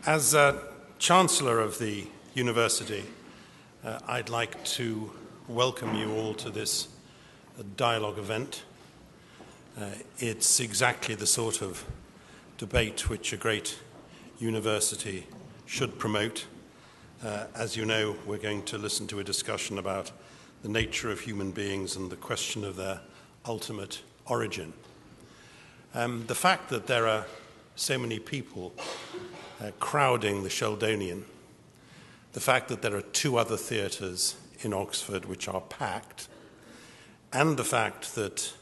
As Chancellor of the University, I'd like to welcome you all to this dialogue event. It's exactly the sort of debate which a great university should promote. As you know, we're going to listen to a discussion about the nature of human beings and the question of their ultimate origin. The fact that there are so many people crowding the Sheldonian, the fact that there are two other theatres in Oxford which are packed, and the fact that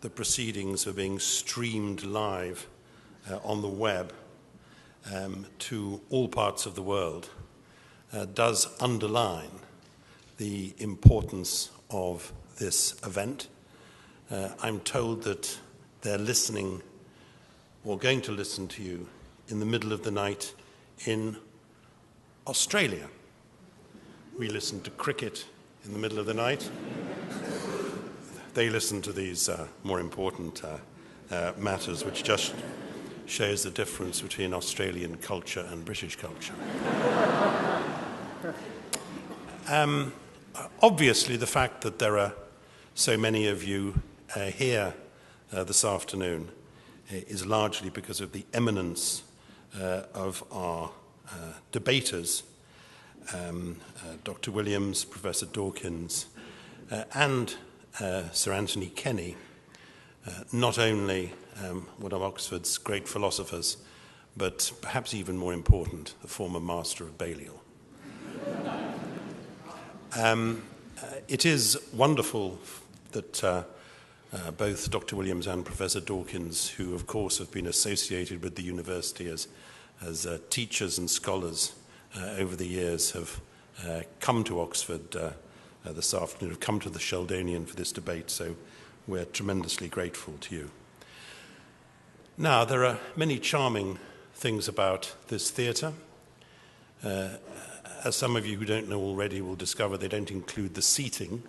the proceedings are being streamed live on the web to all parts of the world does underline the importance of this event. I'm told that they're listening or going to listen to you in the middle of the night in Australia. We listen to cricket in the middle of the night. They listen to these more important matters, which just shows the difference between Australian culture and British culture. Obviously, the fact that there are so many of you here this afternoon is largely because of the eminence of our debaters, Dr. Williams, Professor Dawkins, and Sir Anthony Kenny, not only one of Oxford's great philosophers, but perhaps even more important, the former Master of Balliol. It is wonderful that both Dr. Williams and Professor Dawkins, who of course have been associated with the university as teachers and scholars over the years, have come to Oxford this afternoon, have come to the Sheldonian for this debate, so we're tremendously grateful to you. Now, there are many charming things about this theatre. As some of you who don't know already will discover, they don't include the seating.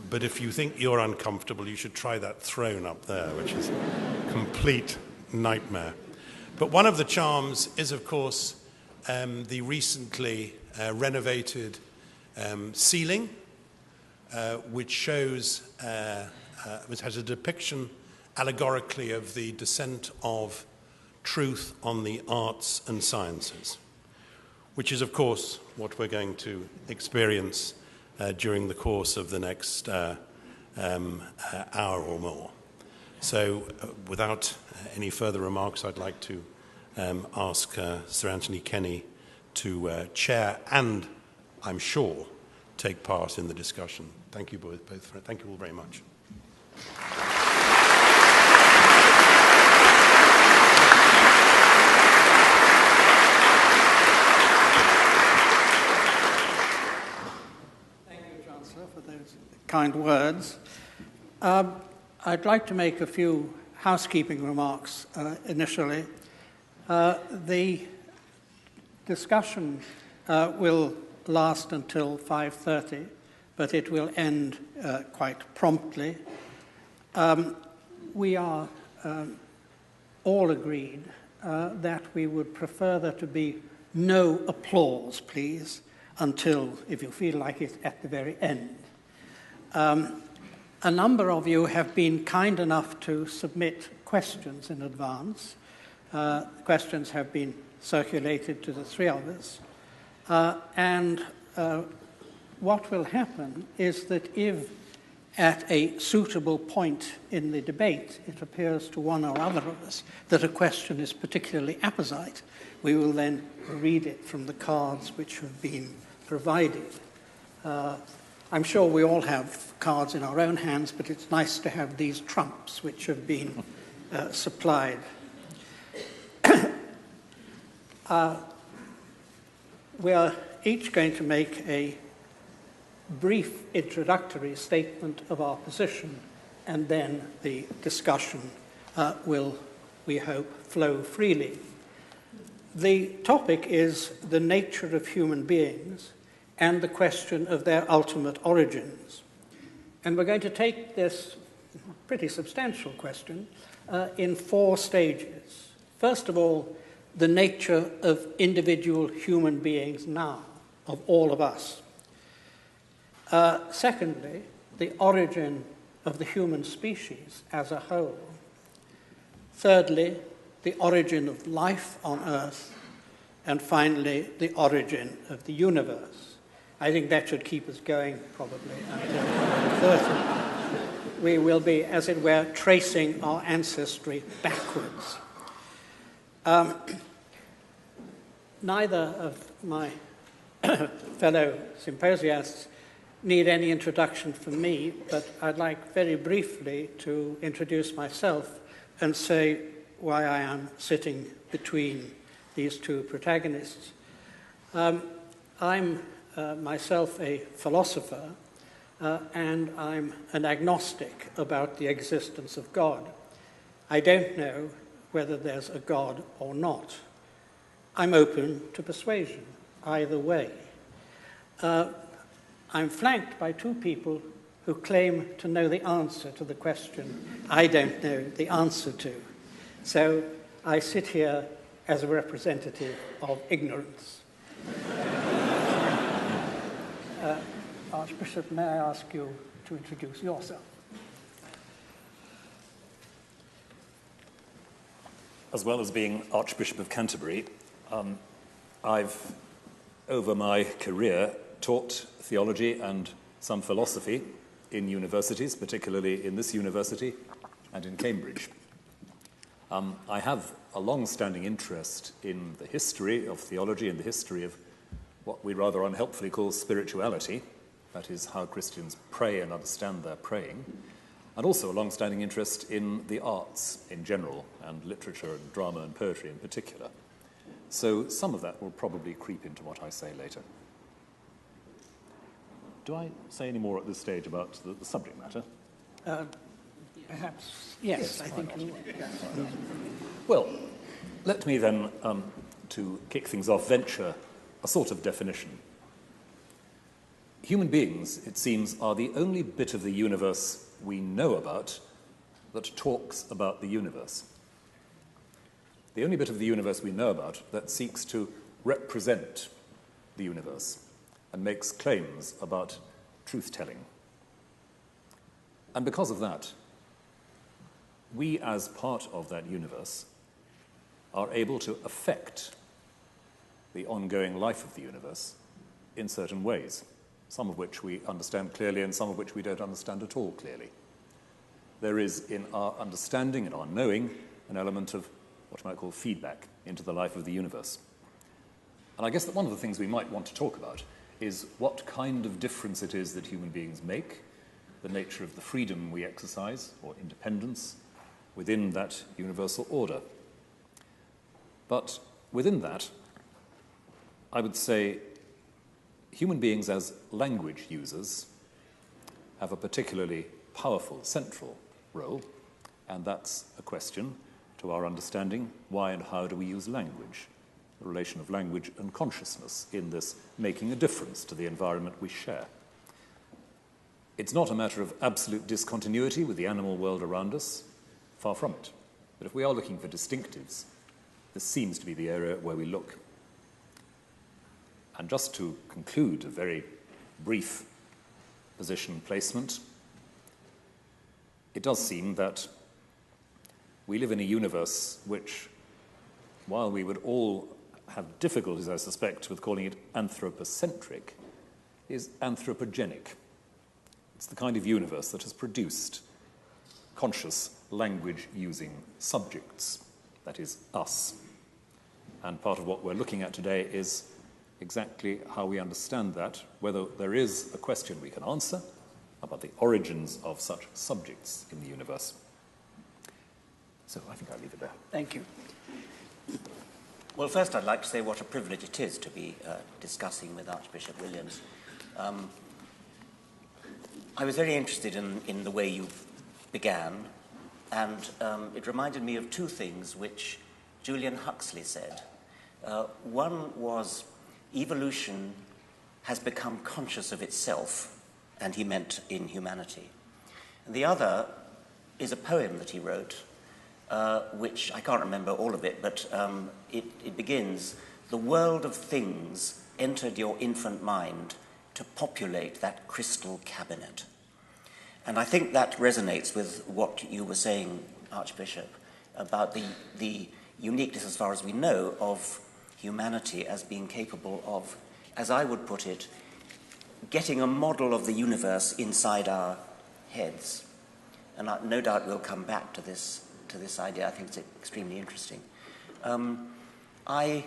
But if you think you're uncomfortable, you should try that throne up there, which is a complete nightmare. But one of the charms is, of course, the recently renovated ceiling, which shows, which has a depiction allegorically of the descent of truth on the arts and sciences, which is, of course, what we're going to experience during the course of the next hour or more. So without any further remarks, I'd like to ask Sir Anthony Kenny to chair and, I'm sure, take part in the discussion. Thank you both. Thank you all very much. For those kind words. I'd like to make a few housekeeping remarks initially. The discussion will last until 5:30, but it will end quite promptly. We are all agreed that we would prefer there to be no applause, please, until, if you feel like it, at the very end. A number of you have been kind enough to submit questions in advance. Questions have been circulated to the three of us. And what will happen is that if at a suitable point in the debate it appears to one or other of us that a question is particularly apposite, we will then read it from the cards which have been provided. I'm sure we all have cards in our own hands, but it's nice to have these trumps which have been supplied. We are each going to make a brief introductory statement of our position, and then the discussion will, we hope, flow freely. The topic is the nature of human beings and the question of their ultimate origins. And we're going to take this pretty substantial question in four stages. First of all, the nature of individual human beings now, of all of us. Secondly, the origin of the human species as a whole. Thirdly, the origin of life on Earth. And finally, the origin of the universe. I think that should keep us going probably until 2030. We will be, as it were, tracing our ancestry backwards. Neither of my fellow symposiasts need any introduction from me, but I'd like very briefly to introduce myself and say why I am sitting between these two protagonists. I'm myself a philosopher, and I'm an agnostic about the existence of God. I don't know whether there's a God or not. I'm open to persuasion, either way. I'm flanked by two people who claim to know the answer to the question I don't know the answer to. So I sit here as a representative of ignorance. Archbishop, may I ask you to introduce yourself? As well as being Archbishop of Canterbury, I've, over my career, taught theology and some philosophy in universities, particularly in this university and in Cambridge. I have a long-standing interest in the history of theology and the history of what we rather unhelpfully call spirituality, that is, how Christians pray and understand their praying, and also a long-standing interest in the arts in general, and literature and drama and poetry in particular. So some of that will probably creep into what I say later. Do I say any more at this stage about the subject matter? Perhaps, yes, I think you would. Yes. Well, let me then, to kick things off, venture a sort of definition. Human beings, it seems, are the only bit of the universe we know about that talks about the universe. The only bit of the universe we know about that seeks to represent the universe and makes claims about truth-telling. And because of that, we, as part of that universe, are able to affect the ongoing life of the universe in certain ways, some of which we understand clearly and some of which we don't understand at all clearly. There is, in our understanding and our knowing, an element of what you might call feedback into the life of the universe. And I guess that one of the things we might want to talk about is what kind of difference it is that human beings make, the nature of the freedom we exercise, or independence, within that universal order. But within that, I would say human beings as language users have a particularly powerful central role, and that's a question to our understanding: why and how do we use language? The relation of language and consciousness in this making a difference to the environment we share. It's not a matter of absolute discontinuity with the animal world around us, far from it. But if we are looking for distinctives, this seems to be the area where we look. And just to conclude a very brief position placement, it does seem that we live in a universe which, while we would all have difficulties, I suspect, with calling it anthropocentric, is anthropogenic. It's the kind of universe that has produced conscious language-using subjects, that is, us. And part of what we're looking at today is exactly how we understand that, whether there is a question we can answer about the origins of such subjects in the universe. So I think I'll leave it there. Thank you. Well, first I'd like to say what a privilege it is to be discussing with Archbishop Williams. I was very interested in the way you began, and it reminded me of two things which Julian Huxley said. One was evolution has become conscious of itself, and he meant in humanity. And the other is a poem that he wrote which I can't remember all of it, but it begins, "The world of things entered your infant mind to populate that crystal cabinet." And I think that resonates with what you were saying, Archbishop, about the uniqueness, as far as we know, of humanity as being capable of, as I would put it, getting a model of the universe inside our heads. And no doubt we'll come back to this idea. I think it's extremely interesting. I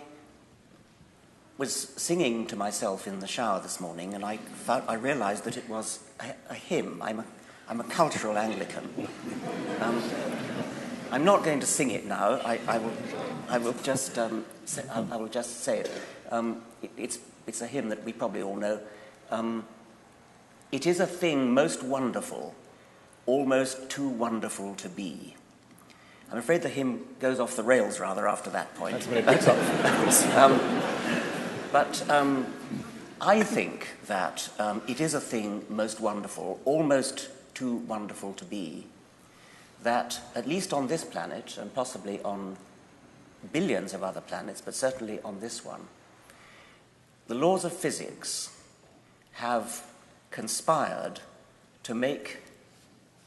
was singing to myself in the shower this morning, and I realized that it was a hymn. I'm a cultural Anglican. I'm not going to sing it now. I will just say it. It's a hymn that we probably all know. It is a thing most wonderful, almost too wonderful to be. I'm afraid the hymn goes off the rails rather after that point. That's when it picks up. But I think that it is a thing most wonderful, almost too wonderful to be, that at least on this planet, and possibly on billions of other planets, but certainly on this one, the laws of physics have conspired to make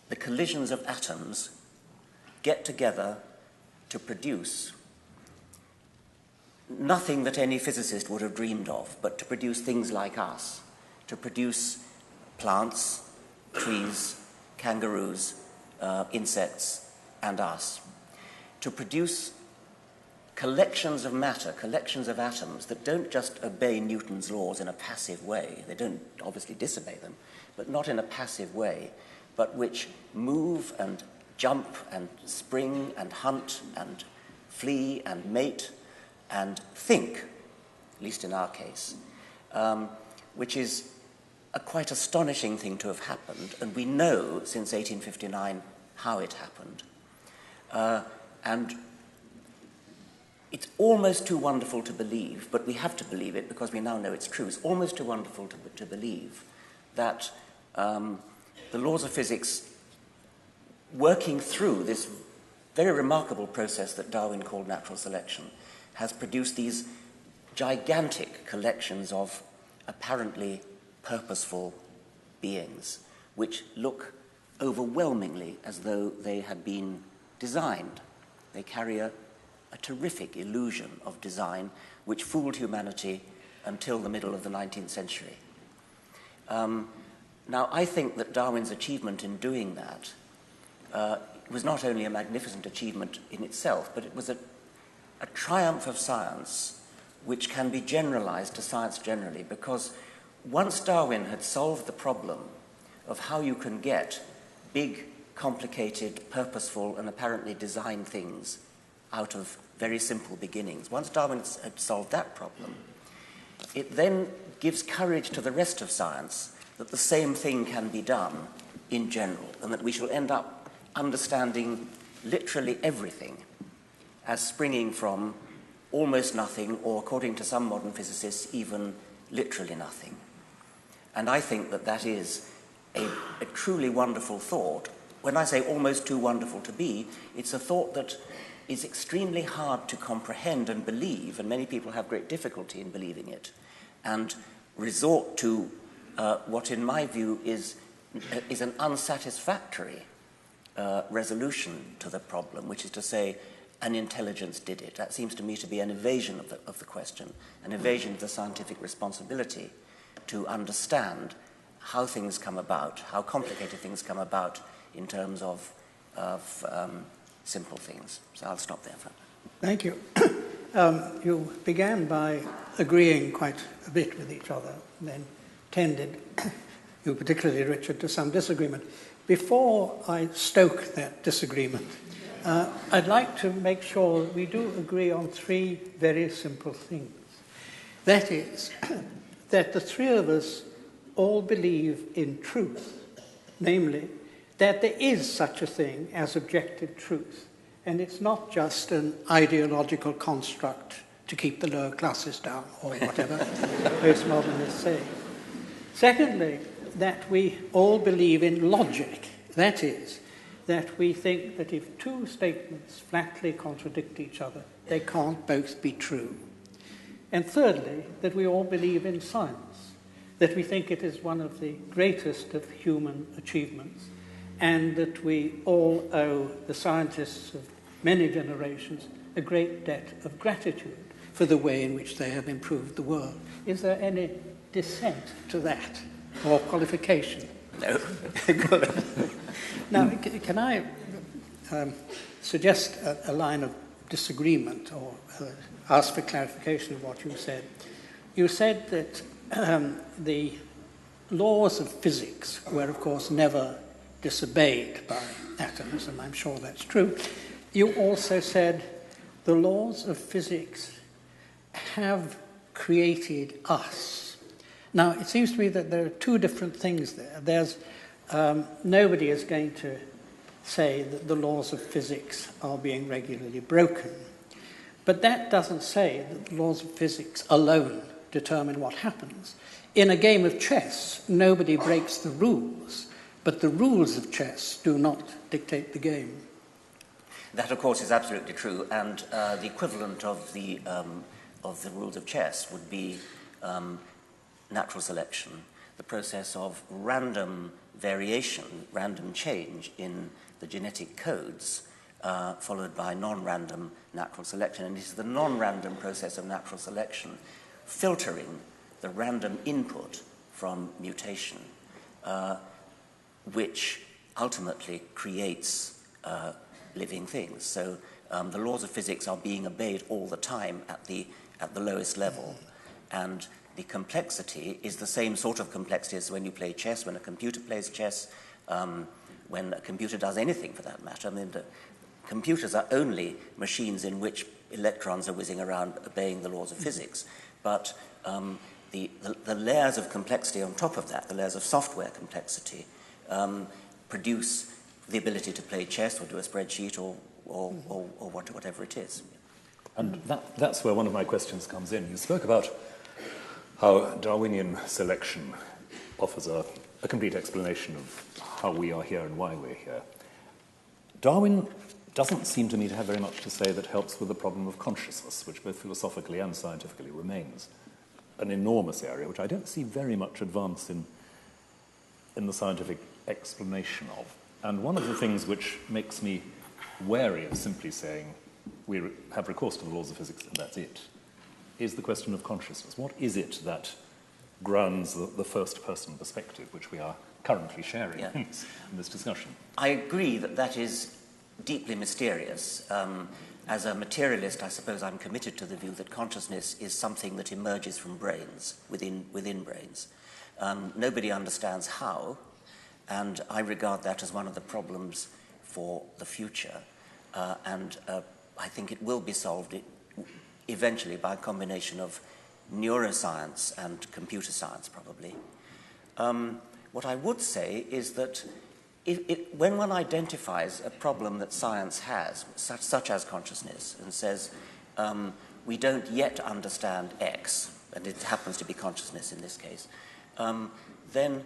the collisions of atoms get together to produce nothing that any physicist would have dreamed of, but to produce things like us, to produce plants, trees, kangaroos, insects, and us, to produce collections of matter, collections of atoms that don't just obey Newton's laws in a passive way. They don't obviously disobey them, but not in a passive way, but which move and jump and spring and hunt and flee and mate and think, at least in our case, which is a quite astonishing thing to have happened, and we know since 1859 how it happened. And it's almost too wonderful to believe, but we have to believe it because we now know it's true. It's almost too wonderful to believe that the laws of physics, working through this very remarkable process that Darwin called natural selection, has produced these gigantic collections of apparently purposeful beings, which look overwhelmingly as though they had been designed. They carry a terrific illusion of design which fooled humanity until the middle of the 19th century. Now, I think that Darwin's achievement in doing that was not only a magnificent achievement in itself, but it was a triumph of science which can be generalized to science generally, because once Darwin had solved the problem of how you can get big, complicated, purposeful, and apparently designed things out of very simple beginnings, once Darwin had solved that problem, it then gives courage to the rest of science that the same thing can be done in general, and that we shall end up understanding literally everything as springing from almost nothing, or according to some modern physicists, even literally nothing. And I think that that is a truly wonderful thought. When I say almost too wonderful to be, it's a thought that is extremely hard to comprehend and believe, and many people have great difficulty in believing it, and resort to what, in my view, is an unsatisfactory resolution to the problem, which is to say, an intelligence did it. That seems to me to be an evasion of the question, an evasion of the scientific responsibility to understand how things come about, how complicated things come about in terms of simple things. So I'll stop there. Thank you. You began by agreeing quite a bit with each other, and then tended, you particularly, Richard, to some disagreement. Before I stoke that disagreement, I'd like to make sure we do agree on three very simple things. That is, that the three of us all believe in truth, namely, that there is such a thing as objective truth, and it's not just an ideological construct to keep the lower classes down, or whatever postmodernists say. Secondly, that we all believe in logic. That is, that we think that if two statements flatly contradict each other, they can't both be true. And thirdly, that we all believe in science, that we think it is one of the greatest of human achievements, and that we all owe the scientists of many generations a great debt of gratitude for the way in which they have improved the world. Is there any dissent to that, or qualification? No. Now, can I suggest a line of disagreement, or ask for clarification of what you said? You said that the laws of physics were, of course, never disobeyed by atoms, and I'm sure that's true. You also said the laws of physics have created us. Now, it seems to me that there are two different things there. There's nobody is going to say that the laws of physics are being regularly broken. But that doesn't say that the laws of physics alone determine what happens. In a game of chess, nobody breaks the rules, but the rules of chess do not dictate the game. That, of course, is absolutely true, and the equivalent of the rules of chess would be natural selection, the process of random variation, random change in the genetic codes, followed by non-random natural selection. And it is the non-random process of natural selection filtering the random input from mutation, which ultimately creates living things. So the laws of physics are being obeyed all the time at the lowest level, and the complexity is the same sort of complexity as when you play chess, when a computer plays chess, when a computer does anything for that matter. I mean, the computers are only machines in which electrons are whizzing around obeying the laws of physics. But the layers of complexity on top of that, the layers of software complexity, produce the ability to play chess or do a spreadsheet or whatever it is. And that's where one of my questions comes in. You spoke about how Darwinian selection offers a complete explanation of how we are here and why we're here. Darwin doesn't seem to me to have very much to say that helps with the problem of consciousness, which both philosophically and scientifically remains an enormous area, which I don't see very much advance in the scientific explanation of. And one of the things which makes me wary of simply saying we have recourse to the laws of physics and that's it, is the question of consciousness. What is it that grounds the first-person perspective, which we are currently sharing in this discussion? I agree that that is deeply mysterious. As a materialist, I suppose I'm committed to the view that consciousness is something that emerges from brains, within brains. Nobody understands how, and I regard that as one of the problems for the future. And I think it will be solved eventually by a combination of neuroscience and computer science, probably. What I would say is that when one identifies a problem that science has, such as consciousness, and says, we don't yet understand X, and it happens to be consciousness in this case, then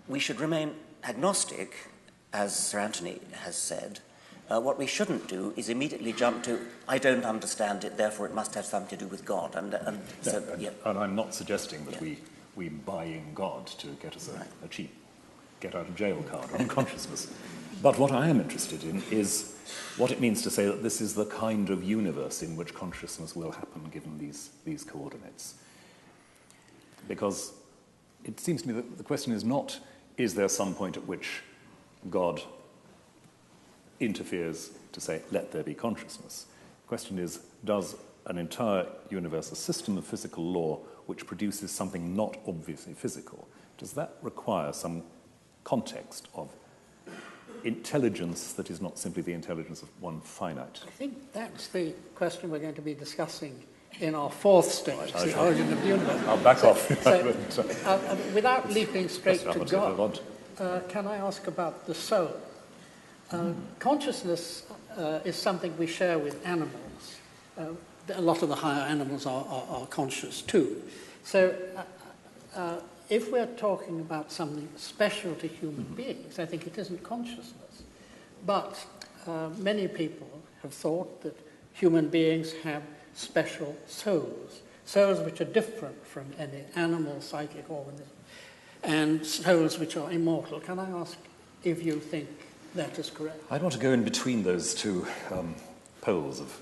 we should remain agnostic, as Sir Anthony has said. What we shouldn't do is immediately jump to, I don't understand it, therefore it must have something to do with God. And I'm not suggesting that we buy in God to get us a cheap get-out-of-jail card on consciousness. But what I am interested in is what it means to say that this is the kind of universe in which consciousness will happen given these coordinates. Because it seems to me that the question is not, is there some point at which God interferes to say, let there be consciousness? The question is, does an entire universe, a system of physical law which produces something not obviously physical, does that require some context of intelligence that is not simply the intelligence of one finite? I think that's the question we're going to be discussing in our fourth stage, the origin of the universe. I'll back off. Without leaping straight to God, can I ask about the soul? Consciousness is something we share with animals. A lot of the higher animals are conscious too. So if we're talking about something special to human beings, I think it isn't consciousness. But many people have thought that human beings have special souls, souls which are different from any animal psychic organism, and souls which are immortal. Can I ask if you think that is correct? I'd want to go in between those two poles of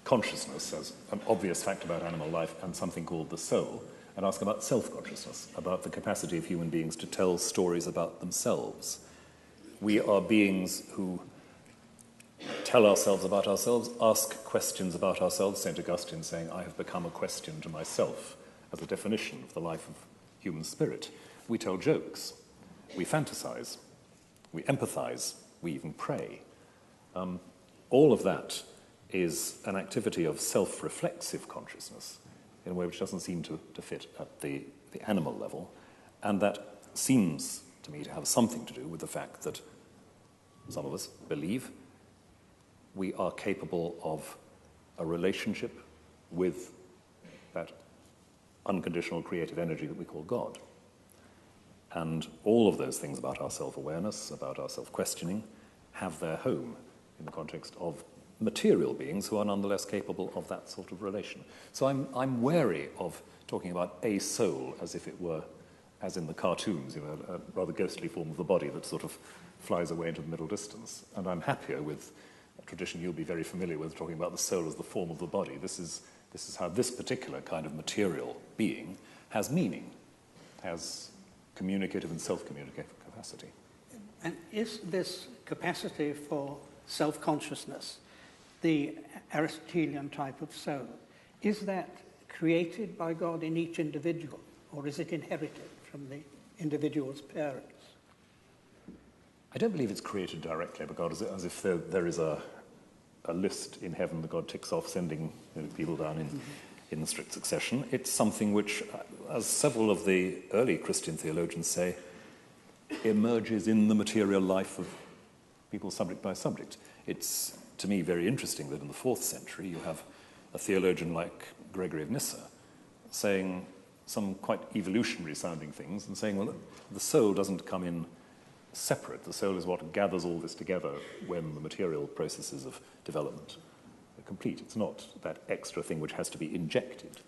consciousness as an obvious fact about animal life and something called the soul, and ask about self-consciousness, about the capacity of human beings to tell stories about themselves. We are beings who tell ourselves about ourselves, ask questions about ourselves. St. Augustine saying, I have become a question to myself, as a definition of the life of human spirit. We tell jokes, we fantasize, we empathize, we even pray. All of that is an activity of self-reflexive consciousness in a way which doesn't seem to fit at the animal level, and that seems to me to have something to do with the fact that some of us believe we are capable of a relationship with that unconditional creative energy that we call God. And all of those things about our self-awareness, about our self-questioning, have their home in the context of material beings who are nonetheless capable of that sort of relation. So I'm wary of talking about a soul as if it were, as in the cartoons, a rather ghostly form of the body that sort of flies away into the middle distance. And I'm happier with a tradition you'll be very familiar with, talking about the soul as the form of the body. This is how this particular kind of material being has meaning, has communicative and self-communicative capacity. And is this capacity for self-consciousness, the Aristotelian type of soul, is that created by God in each individual, or is it inherited from the individual's parents? I don't believe it's created directly by God, as if there is a list in heaven that God ticks off, sending people down in the strict succession. It's something which, as several of the early Christian theologians say, emerges in the material life of people subject by subject. It's, to me, very interesting that in the 4th century you have a theologian like Gregory of Nyssa saying some quite evolutionary sounding things and saying, well, the soul doesn't come in separate. The soul is what gathers all this together when the material processes of development are complete. It's not that extra thing which has to be injected.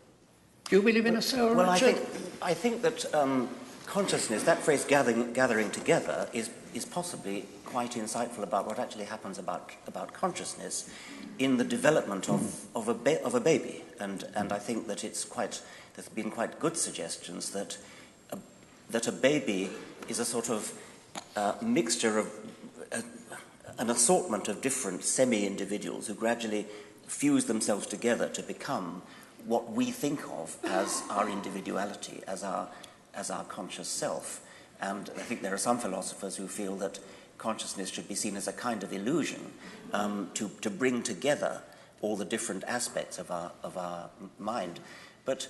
Do you believe in a soul? Well, I think that consciousness, that phrase gathering together, is possibly quite insightful about what actually happens about consciousness in the development of a baby. And I think that there's been quite good suggestions that a baby is a sort of mixture of an assortment of different semi-individuals who gradually fuse themselves together to become what we think of as our individuality, as our conscious self. And I think there are some philosophers who feel that consciousness should be seen as a kind of illusion to bring together all the different aspects of our mind. But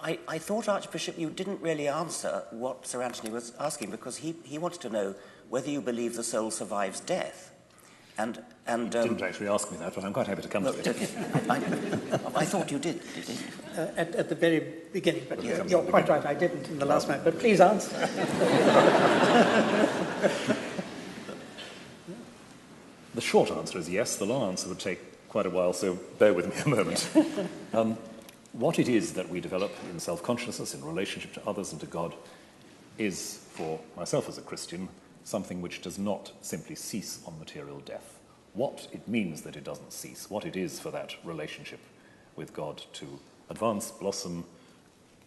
I thought, Archbishop, you didn't really answer what Sir Anthony was asking, because he wanted to know whether you believe the soul survives death. And you didn't actually ask me that, but I'm quite happy to come to it. I thought you did you? At the very beginning, but you're quite right, I didn't in the last moment. But please answer. The short answer is yes. The long answer would take quite a while, so bear with me a moment. What it is that we develop in self-consciousness, in relationship to others and to God, is, for myself as a Christian, something which does not simply cease on material death. What it means that it doesn't cease, what it is for that relationship with God to advance, blossom,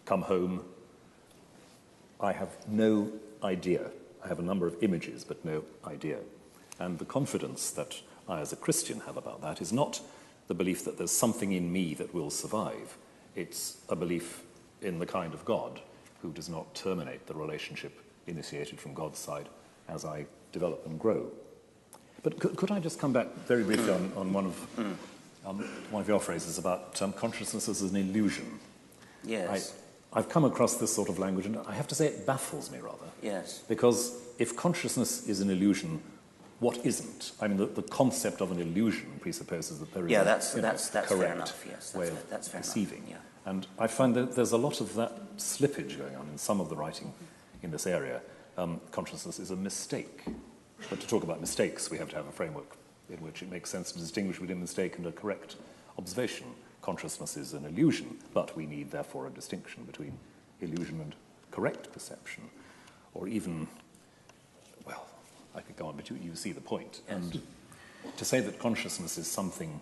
come home, I have no idea. I have a number of images, but no idea. And the confidence that I as a Christian have about that is not the belief that there's something in me that will survive. It's a belief in the kind of God who does not terminate the relationship initiated from God's side as I develop and grow. But could I just come back very briefly on one of your phrases about consciousness as an illusion? Yes. I've come across this sort of language, and I have to say it baffles me rather. Yes. Because if consciousness is an illusion, what isn't? I mean, the concept of an illusion presupposes that there is that's correct fair enough. Yes, way that's of fair perceiving. enough. Yeah. And I find that there's a lot of that slippage going on in some of the writing in this area. Consciousness is a mistake. But to talk about mistakes, we have to have a framework in which it makes sense to distinguish between a mistake and a correct observation. Consciousness is an illusion, but we need, therefore, a distinction between illusion and correct perception, or even, well, I could go on, but you see the point. Yes. And to say that consciousness is something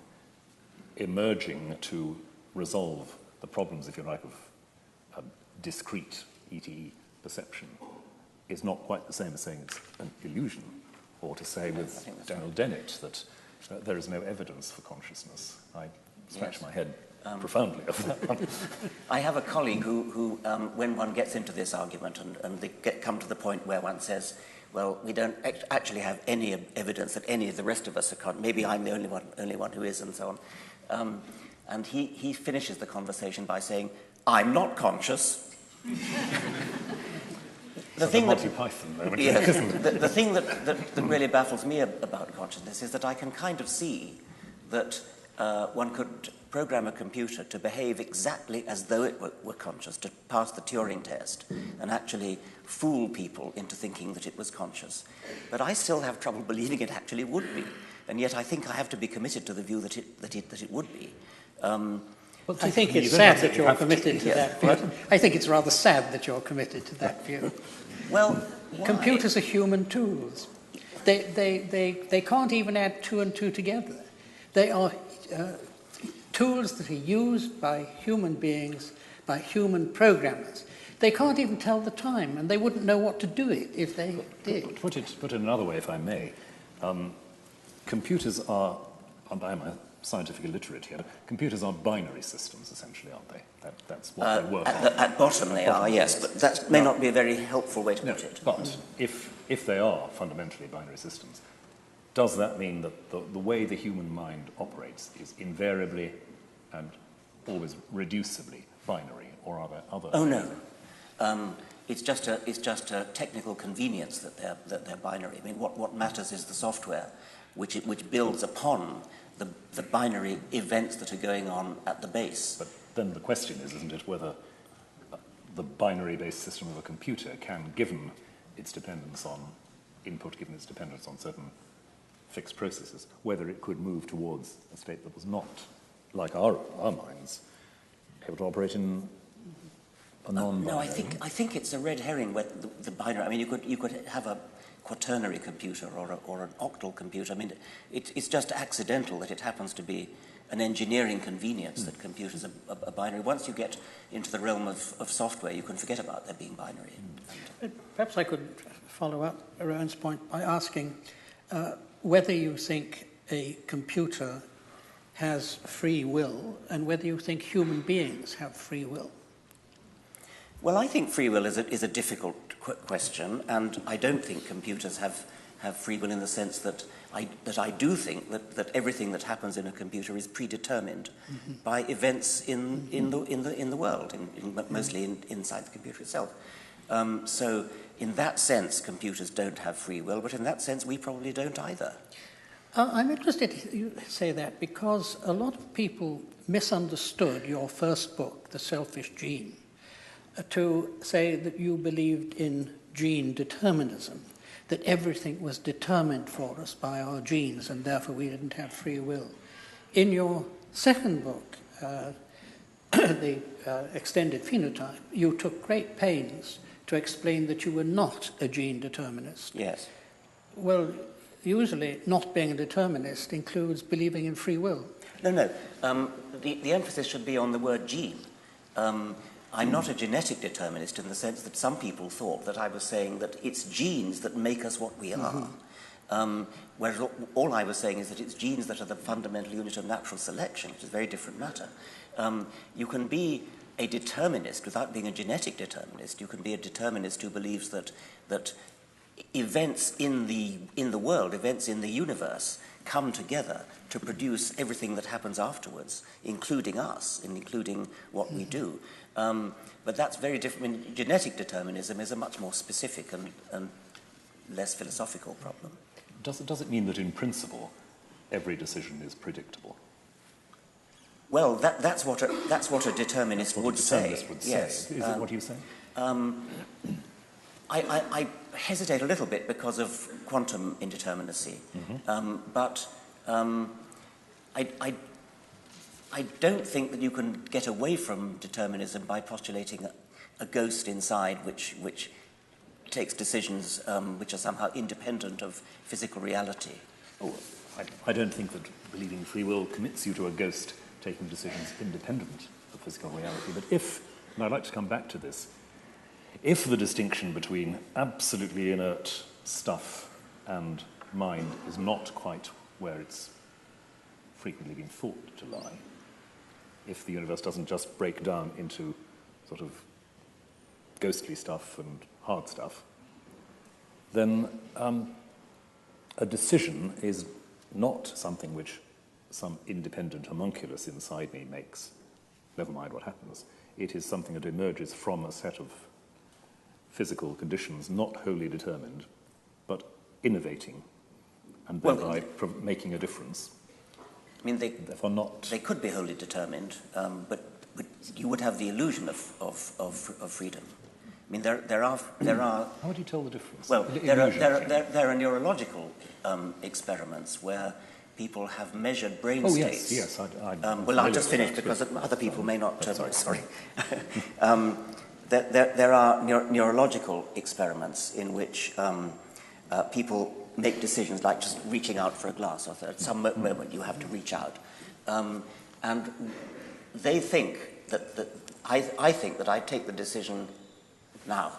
emerging to resolve the problems, if you like, of a discrete ETE perception is not quite the same as saying it's an illusion, or to say with Daniel Dennett that there is no evidence for consciousness. I scratch my head profoundly over that one. I have a colleague who when one gets into this argument and they come to the point where one says, well, we don't actually have any evidence that any of the rest of us are maybe I'm the only one who is, and so on. And he finishes the conversation by saying, I'm not conscious. The thing that really baffles me about consciousness is that I can kind of see that one could program a computer to behave exactly as though it were conscious, to pass the Turing test and actually fool people into thinking that it was conscious. But I still have trouble believing it actually would be, and yet I think I have to be committed to the view that it would be. Well, I think it's sad that you're committed to that view. I think it's rather sad that you're committed to that view. Well, why? Computers are human tools. They can't even add two and two together. They are tools that are used by human beings, by human programmers. They can't even tell the time, and they wouldn't know what to do it if they did. Put it another way, if I may. Computers are, and I'm a scientific illiterate here, computers are binary systems, essentially, aren't they? That's what they work on. At bottom they are, yes, but that may not be a very helpful way to put it. But if they are fundamentally binary systems, does that mean that the way the human mind operates is invariably and always reducibly binary, or are there other? Oh no, it's just a technical convenience that they're binary. I mean, what matters is the software, which builds upon the binary events that are going on at the base. But then the question is, isn't it, whether the binary-based system of a computer can, given its dependence on input, given its dependence on certain fixed processes, whether it could move towards a state that was not, like our minds, able to operate in a non-binary. No, I think it's a red herring with the binary. I mean, you could have a quaternary computer or an octal computer. I mean, it's just accidental that it happens to be an engineering convenience that computers are binary. Once you get into the realm of software, you can forget about there being binary. Perhaps I could follow up Rowan's point by asking whether you think a computer has free will and whether you think human beings have free will. Well, I think free will is a difficult question, and I don't think computers have free will in the sense that I do think that everything that happens in a computer is predetermined by events in the world, mostly inside the computer itself. So, in that sense, computers don't have free will, but in that sense, we probably don't either. I'm interested you say that because a lot of people misunderstood your first book, The Selfish Gene, to say that you believed in gene determinism, that everything was determined for us by our genes and therefore we didn't have free will. In your second book, The Extended Phenotype, you took great pains to explain that you were not a gene determinist. Yes. Well, usually not being a determinist includes believing in free will. No. The emphasis should be on the word gene. I'm not a genetic determinist in the sense that some people thought that I was saying that it's genes that make us what we are. Whereas all I was saying is that it's genes that are the fundamental unit of natural selection, which is a very different matter. You can be a determinist without being a genetic determinist. You can be a determinist who believes that events in the world, events in the universe, come together to produce everything that happens afterwards, including us, and including what we do. But that's very different. I mean, genetic determinism is a much more specific and less philosophical problem. Does it mean that in principle every decision is predictable? Well, that's what a determinist would say. Would yes. say. Is it what you say? hesitate a little bit because of quantum indeterminacy. But I don't think that you can get away from determinism by postulating a ghost inside which takes decisions which are somehow independent of physical reality. Oh, I don't think that believing free will commits you to a ghost taking decisions independent of physical reality. But and I'd like to come back to this, if the distinction between absolutely inert stuff and mind is not quite where it's frequently been thought to lie, if the universe doesn't just break down into sort of ghostly stuff and hard stuff, then a decision is not something which some independent homunculus inside me makes, never mind what happens. It is something that emerges from a set of physical conditions not wholly determined, but innovating and thereby making a difference. I mean, therefore not. They could be wholly determined, but you would have the illusion of freedom. I mean, there are. How would you tell the difference? Well, there are neurological experiments where people have measured brain states. Yes. Well, I'll just finish because other people may not. Sorry. There are neurological experiments in which people make decisions like just reaching out for a glass, or at some moment you have to reach out, and they think that I think that I take the decision now,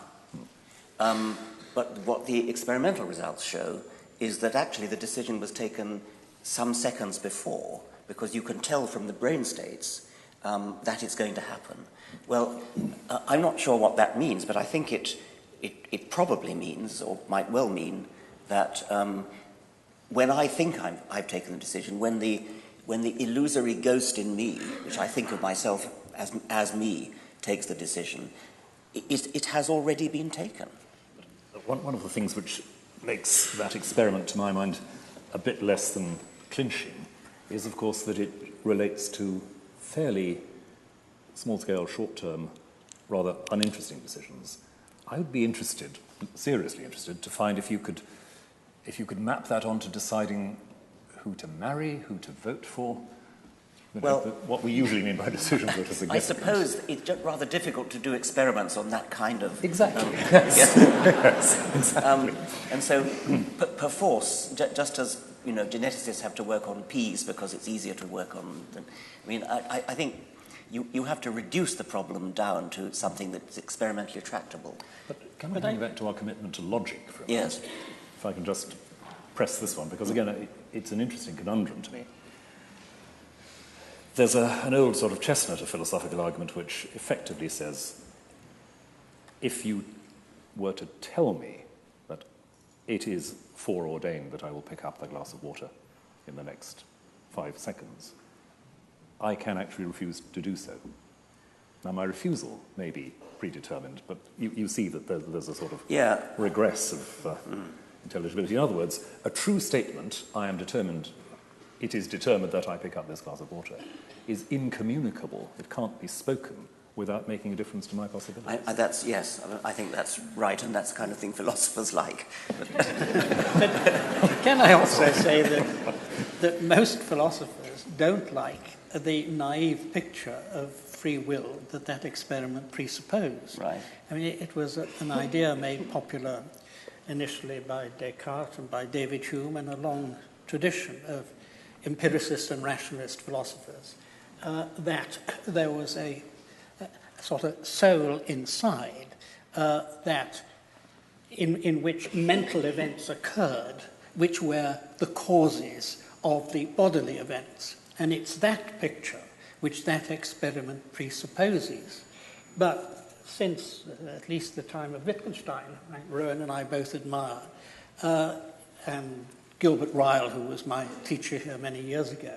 but what the experimental results show is that actually the decision was taken some seconds before, because you can tell from the brain states that it's going to happen. Well, I'm not sure what that means, but I think it probably means, or might well mean, that when I think I've taken the decision, when the illusory ghost in me, which I think of myself as me, takes the decision, it has already been taken. One of the things which makes that experiment, to my mind, a bit less than clinching is, of course, that it relates to fairly small-scale, short-term, rather uninteresting decisions. I would be interested, seriously interested, to find if you could map that onto deciding who to marry, who to vote for. Well, what we usually mean by decisions that are significant. I suppose it's just rather difficult to do experiments on that kind of... Exactly. Yes, exactly. And so, perforce, just as geneticists have to work on peas because it's easier to work on them. I mean, I think you have to reduce the problem down to something that's experimentally tractable. But can we bring back to our commitment to logic for a moment? Yes. If I can just press this one, because again, it's an interesting conundrum to me. There's an old sort of chestnut of philosophical argument which effectively says, if you were to tell me that it is foreordained that I will pick up a glass of water in the next 5 seconds, I can actually refuse to do so. Now, my refusal may be predetermined, but you see that there's a sort of regress of intelligibility. In other words, a true statement, I am determined, it is determined that I pick up this glass of water, is incommunicable. It can't be spoken without making a difference to my possibilities. I think that's right, and that's the kind of thing philosophers like. But can I also say that most philosophers don't like the naive picture of free will that experiment presupposed. Right. I mean, it was an idea made popular initially by Descartes and by David Hume, and a long tradition of empiricist and rationalist philosophers, that there was a sort of soul inside that in which mental events occurred, which were the causes of the bodily events. And it's that picture which that experiment presupposes. But since at least the time of Wittgenstein, Rowan and I both admire, and Gilbert Ryle, who was my teacher here many years ago,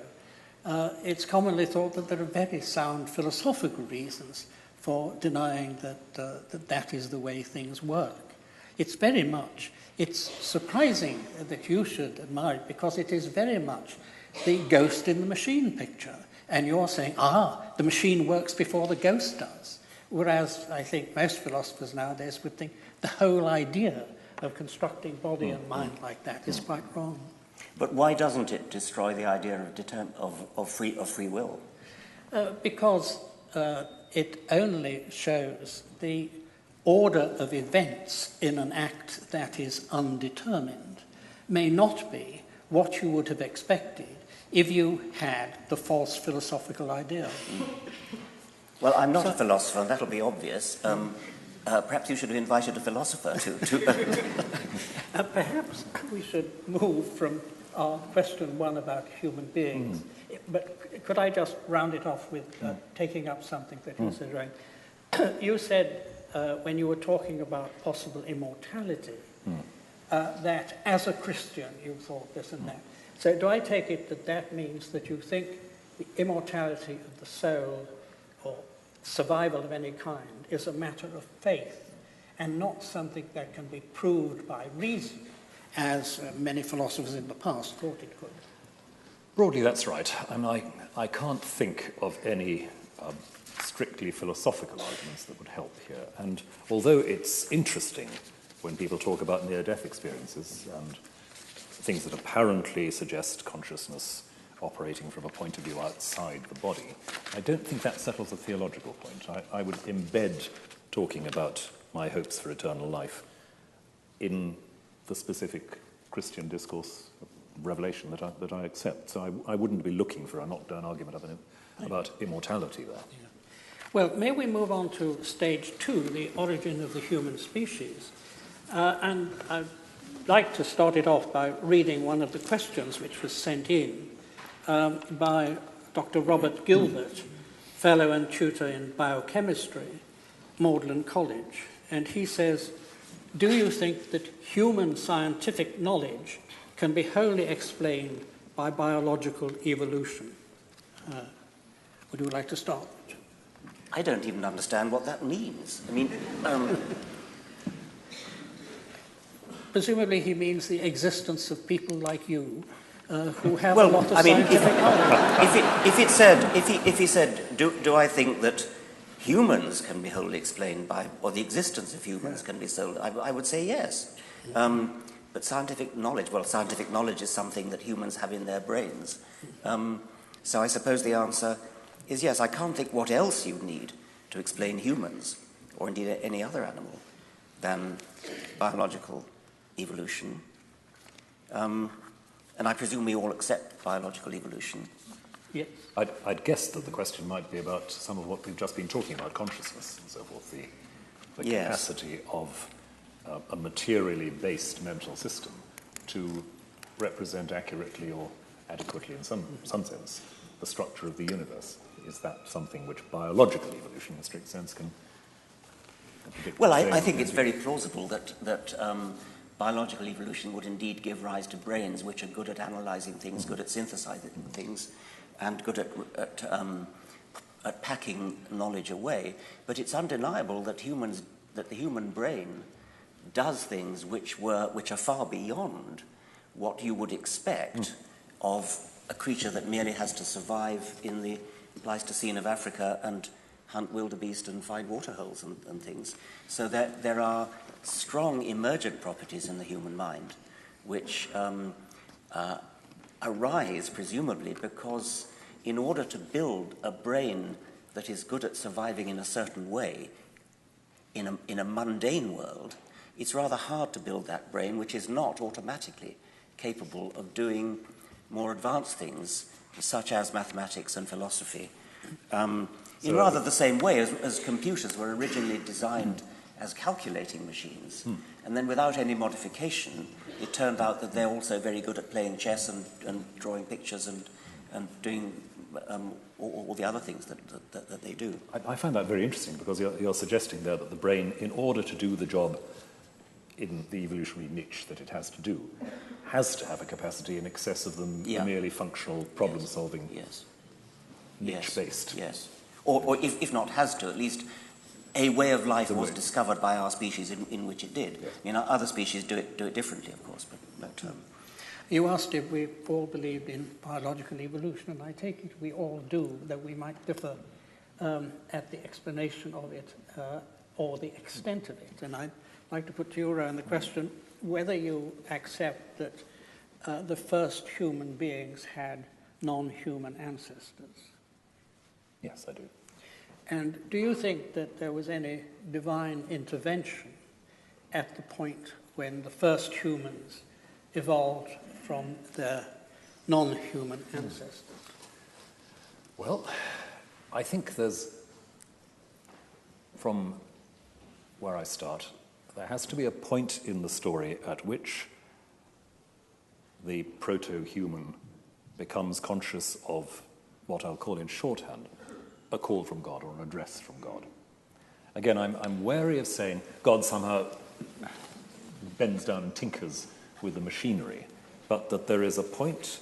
it's commonly thought that there are very sound philosophical reasons for denying that is the way things work. It's surprising that you should admire it, because it is very much the ghost in the machine picture. And you're saying, the machine works before the ghost does. Whereas I think most philosophers nowadays would think the whole idea of constructing body and mind like that is quite wrong. But why doesn't it destroy the idea of free will? Because it only shows the order of events in an act that is undetermined may not be what you would have expected if you had the false philosophical idea. Well, I'm not a philosopher, and that'll be obvious. Perhaps you should have invited a philosopher to Perhaps we should move from our question one about human beings. But could I just round it off with taking up something that you said, Rowan? You said, when you were talking about possible immortality, that as a Christian you thought this and that. So do I take it that that means that you think the immortality of the soul or survival of any kind is a matter of faith and not something that can be proved by reason, as many philosophers in the past thought it could? Broadly, that's right. I can't think of any strictly philosophical arguments that would help here. And although it's interesting when people talk about near-death experiences and things that apparently suggest consciousness operating from a point of view outside the body, I don't think that settles a theological point. I would embed talking about my hopes for eternal life in the specific Christian discourse revelation that I accept. So I wouldn't be looking for a knockdown argument about immortality there. Yeah. Well, may we move on to stage 2, the origin of the human species? And I'd like to start it off by reading one of the questions which was sent in by Dr. Robert Gilbert, fellow and tutor in biochemistry, Magdalen College. And he says, do you think that human scientific knowledge can be wholly explained by biological evolution? Would you like to start? I don't even understand what that means. I mean, presumably he means the existence of people like you who have a lot of scientific knowledge. If he said, do I think that humans can be wholly explained by, or the existence of humans can be solely, I would say yes. But scientific knowledge is something that humans have in their brains. So I suppose the answer is yes. I can't think what else you'd need to explain humans, or indeed any other animal, than biological evolution. And I presume we all accept biological evolution. Yes. I'd guess that the question might be about some of what we've just been talking about, consciousness and so forth, the capacity of a materially based mental system to represent accurately or adequately, in some sense, the structure of the universe. Is that something which biological evolution, in a strict sense, can predict? Well, I think it's very plausible that biological evolution would indeed give rise to brains which are good at analysing things, good at synthesizing things, and good at packing knowledge away. But it's undeniable that the human brain does things which are far beyond what you would expect of a creature that merely has to survive in the Pleistocene of Africa and hunt wildebeest and find waterholes and things. So there are strong emergent properties in the human mind which arise presumably because in order to build a brain that is good at surviving in a certain way in a mundane world, it's rather hard to build that brain which is not automatically capable of doing more advanced things such as mathematics and philosophy, in rather the same way as computers were originally designed as calculating machines. And then without any modification, it turned out that they're also very good at playing chess and drawing pictures and doing all the other things that they do. I find that very interesting because you're suggesting there that the brain, in order to do the job in the evolutionary niche that it has to do, has to have a capacity in excess of the merely functional problem-solving niche-based. Yes. Or if not has to, at least a way of life was discovered by our species in which it did. Yes. You know, other species do it differently, of course. But you asked if we all believed in biological evolution, and I take it we all do, though we might differ at the explanation of it. or the extent of it. And I'd like to put to you, Rowan, the question whether you accept that the first human beings had non-human ancestors. Yes, I do. And do you think that there was any divine intervention at the point when the first humans evolved from their non-human ancestors? Well, I think there's, from where I start, there has to be a point in the story at which the proto-human becomes conscious of what I'll call in shorthand a call from God or an address from God. Again, I'm wary of saying God somehow bends down and tinkers with the machinery, but that there is a point,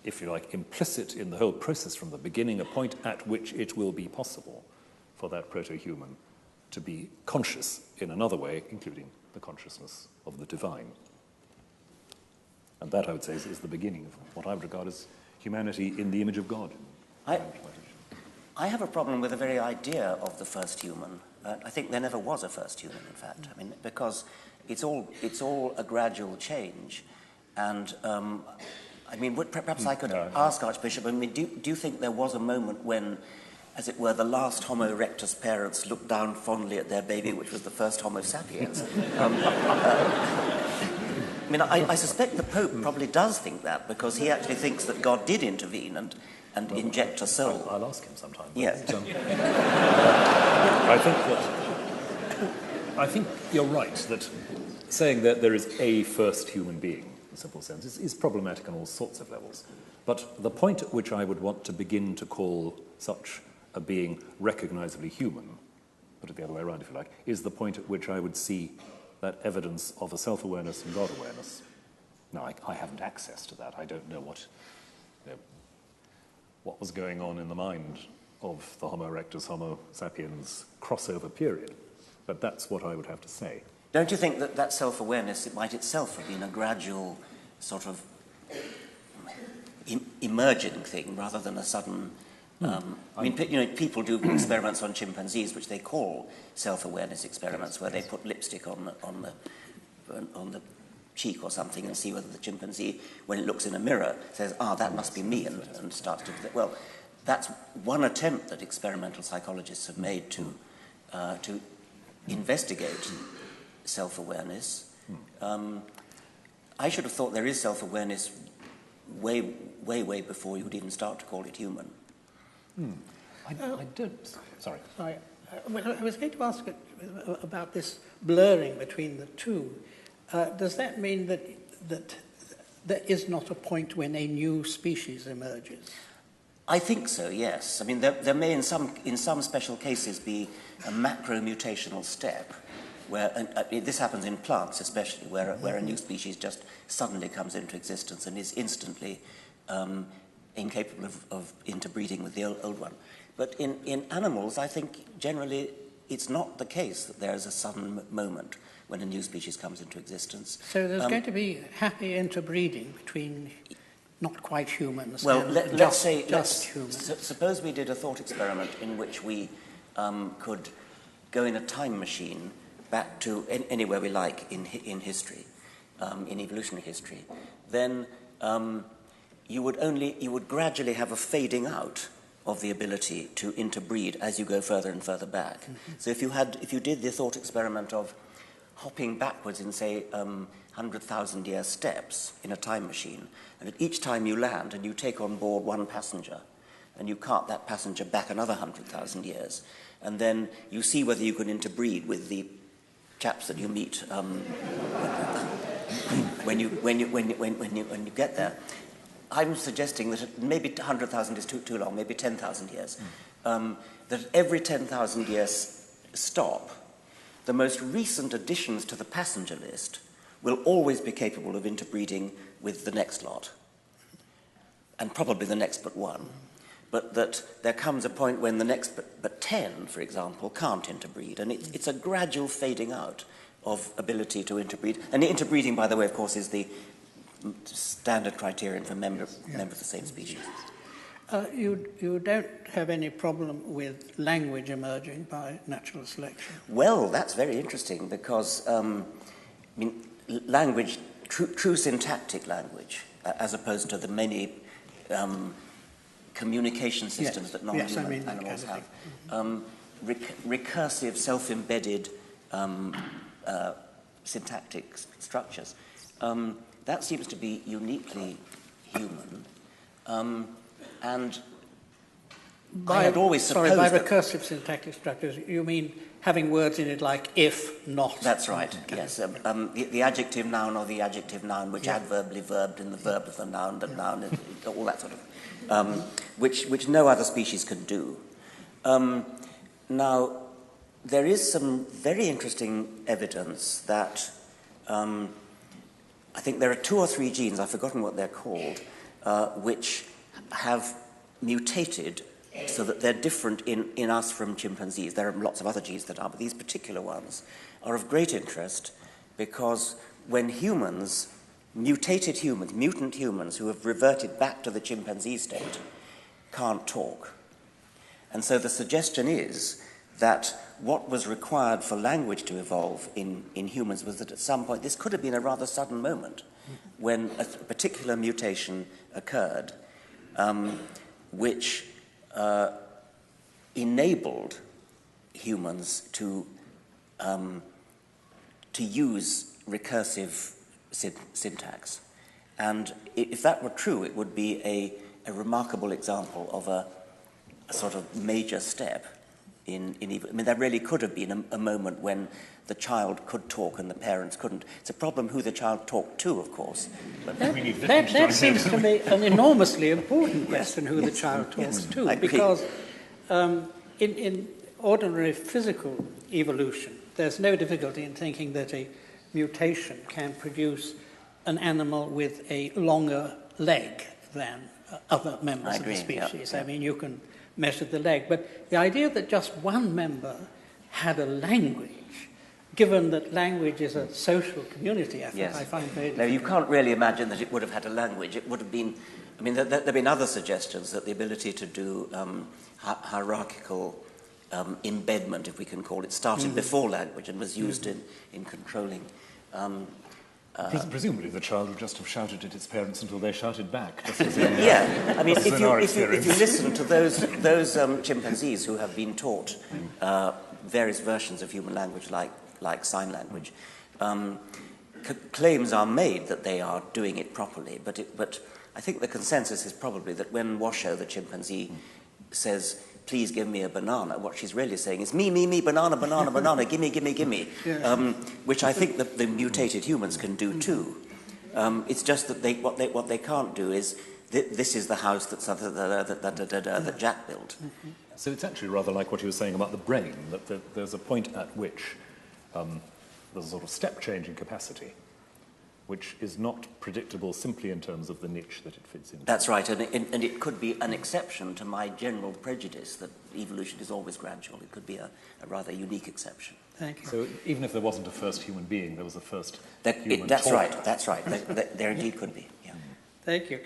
if you like, implicit in the whole process from the beginning, a point at which it will be possible for that proto-human to be conscious in another way, including the consciousness of the divine. And that, I would say, is the beginning of what I would regard as humanity in the image of God. I have a problem with the very idea of the first human. I think there never was a first human, in fact. I mean, because it's all a gradual change. And, I mean, perhaps I could ask Archbishop, I mean, do you think there was a moment when, as it were, the last Homo erectus parents looked down fondly at their baby, which was the first Homo sapiens? I mean, I suspect the Pope probably does think that, because he actually thinks that God did intervene and inject a soul. I'll ask him sometime. Yes. I think you're right that saying that there is a first human being, in a simple sense, is problematic on all sorts of levels. But the point at which I would want to begin to call such a being recognizably human, put it the other way around if you like, is the point at which I would see that evidence of a self-awareness and God-awareness. Now, I haven't access to that. I don't know what was going on in the mind of the Homo erectus, Homo sapiens crossover period. But that's what I would have to say. Don't you think that self-awareness, it might itself have been a gradual sort of emerging thing rather than a sudden... I mean, people do experiments on chimpanzees, which they call self-awareness experiments, where they put lipstick on the cheek or something and see whether the chimpanzee, when it looks in a mirror, says, that must be me, and starts to... Well, that's one attempt that experimental psychologists have made to investigate self-awareness. I should have thought there is self-awareness way before you would even start to call it human. I don't... Sorry. I was going to ask about this blurring between the two. Does that mean that there is not a point when a new species emerges? I think so, yes. I mean, there may in some special cases be a macro-mutational step, where this happens in plants especially, where a new species just suddenly comes into existence and is instantly incapable of interbreeding with the old one. But in animals, I think generally it's not the case that there is a sudden moment when a new species comes into existence. So there's going to be happy interbreeding between not quite humans well, and let's humans. Suppose we did a thought experiment in which we could go in a time machine back to anywhere we like in history, in evolutionary history. Then you would gradually have a fading out of the ability to interbreed as you go further and further back. Mm-hmm. So if you did the thought experiment of hopping backwards in, say, 100,000-year steps in a time machine, and at each time you land and you take on board one passenger, and you cart that passenger back another 100,000 years, and then you see whether you can interbreed with the chaps that you meet when you get there. I'm suggesting that maybe 100,000 is too long, maybe 10,000 years. That every 10,000 years stop, the most recent additions to the passenger list will always be capable of interbreeding with the next lot, and probably the next but one. But that there comes a point when the next but 10, for example, can't interbreed, and it's a gradual fading out of ability to interbreed. And interbreeding, by the way, of course, is the standard criterion for member of the same species. You don't have any problem with language emerging by natural selection? Well, that's very interesting because, language, true syntactic language, as opposed to the many communication systems that non-human animals have, recursive, self-embedded syntactic structures. That seems to be uniquely human. And I had always supposed by recursive syntactic structures, you mean having words in it like if, not? That's right, yes. The adjective noun or the adjective noun, which adverbly verbed in the verb of the noun, the noun, all that sort of, which no other species can do. Now, there is some very interesting evidence that I think there are 2 or 3 genes, I've forgotten what they're called, which have mutated so that they're different in us from chimpanzees. There are lots of other genes that are, but these particular ones are of great interest because when humans, mutant humans who have reverted back to the chimpanzee state, can't talk. And so the suggestion is that what was required for language to evolve in humans was that at some point, this could have been a rather sudden moment when a particular mutation occurred, which enabled humans to use recursive syntax. And if that were true, it would be a remarkable example of a sort of major step in I mean, there really could have been a moment when the child could talk and the parents couldn't. It's a problem who the child talked to, of course. But that seems to me an enormously important question, who the child talks to, because in ordinary physical evolution, there's no difficulty in thinking that a mutation can produce an animal with a longer leg than other members of the species. I mean, you can measure the leg. But the idea that just one member had a language, given that language is a social community effort, I find very difficult. No, you can't really imagine that it would have had a language. It would have been, I mean, there have been other suggestions that the ability to do hierarchical embedment, if we can call it, started before language and was used in controlling. Presumably the child would just have shouted at its parents until they shouted back. Just as in, I mean, if you listen to those chimpanzees who have been taught various versions of human language, like sign language, claims are made that they are doing it properly. But I think the consensus is probably that when Washoe, the chimpanzee, says, "Please give me a banana," what she's really saying is, me, banana, banana, banana, gimme, gimme, gimme, which I think the mutated humans can do too. It's just that what they can't do is, this is the house that Jack built. So it's actually rather like what you were saying about the brain, that there's a point at which there's a sort of step change in capacity, which is not predictable simply in terms of the niche that it fits into. That's right, and it could be an exception to my general prejudice that evolution is always gradual. It could be a rather unique exception. Thank you. So even if there wasn't a first human being, there was a first human That's talker. That's right. There indeed could be, yeah. Thank you.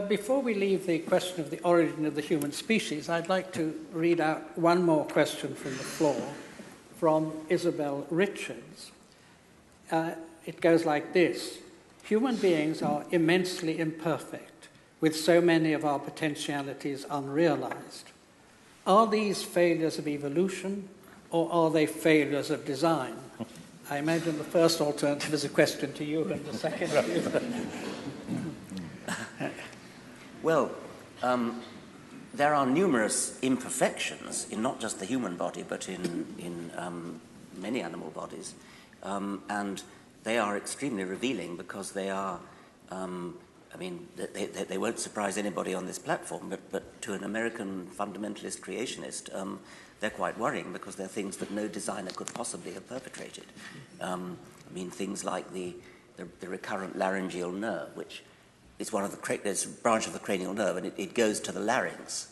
Before we leave the question of the origin of the human species, I'd like to read out one more question from the floor from Isabel Richards. It goes like this: human beings are immensely imperfect, with so many of our potentialities unrealized. Are these failures of evolution, or are they failures of design? I imagine the first alternative is a question to you, and the second to you. Well, there are numerous imperfections in not just the human body, but in many animal bodies, and they are extremely revealing because they are, they won't surprise anybody on this platform, but to an American fundamentalist creationist, they're quite worrying because they're things that no designer could possibly have perpetrated. Things like the recurrent laryngeal nerve, which is there's a branch of the cranial nerve, and it goes to the larynx.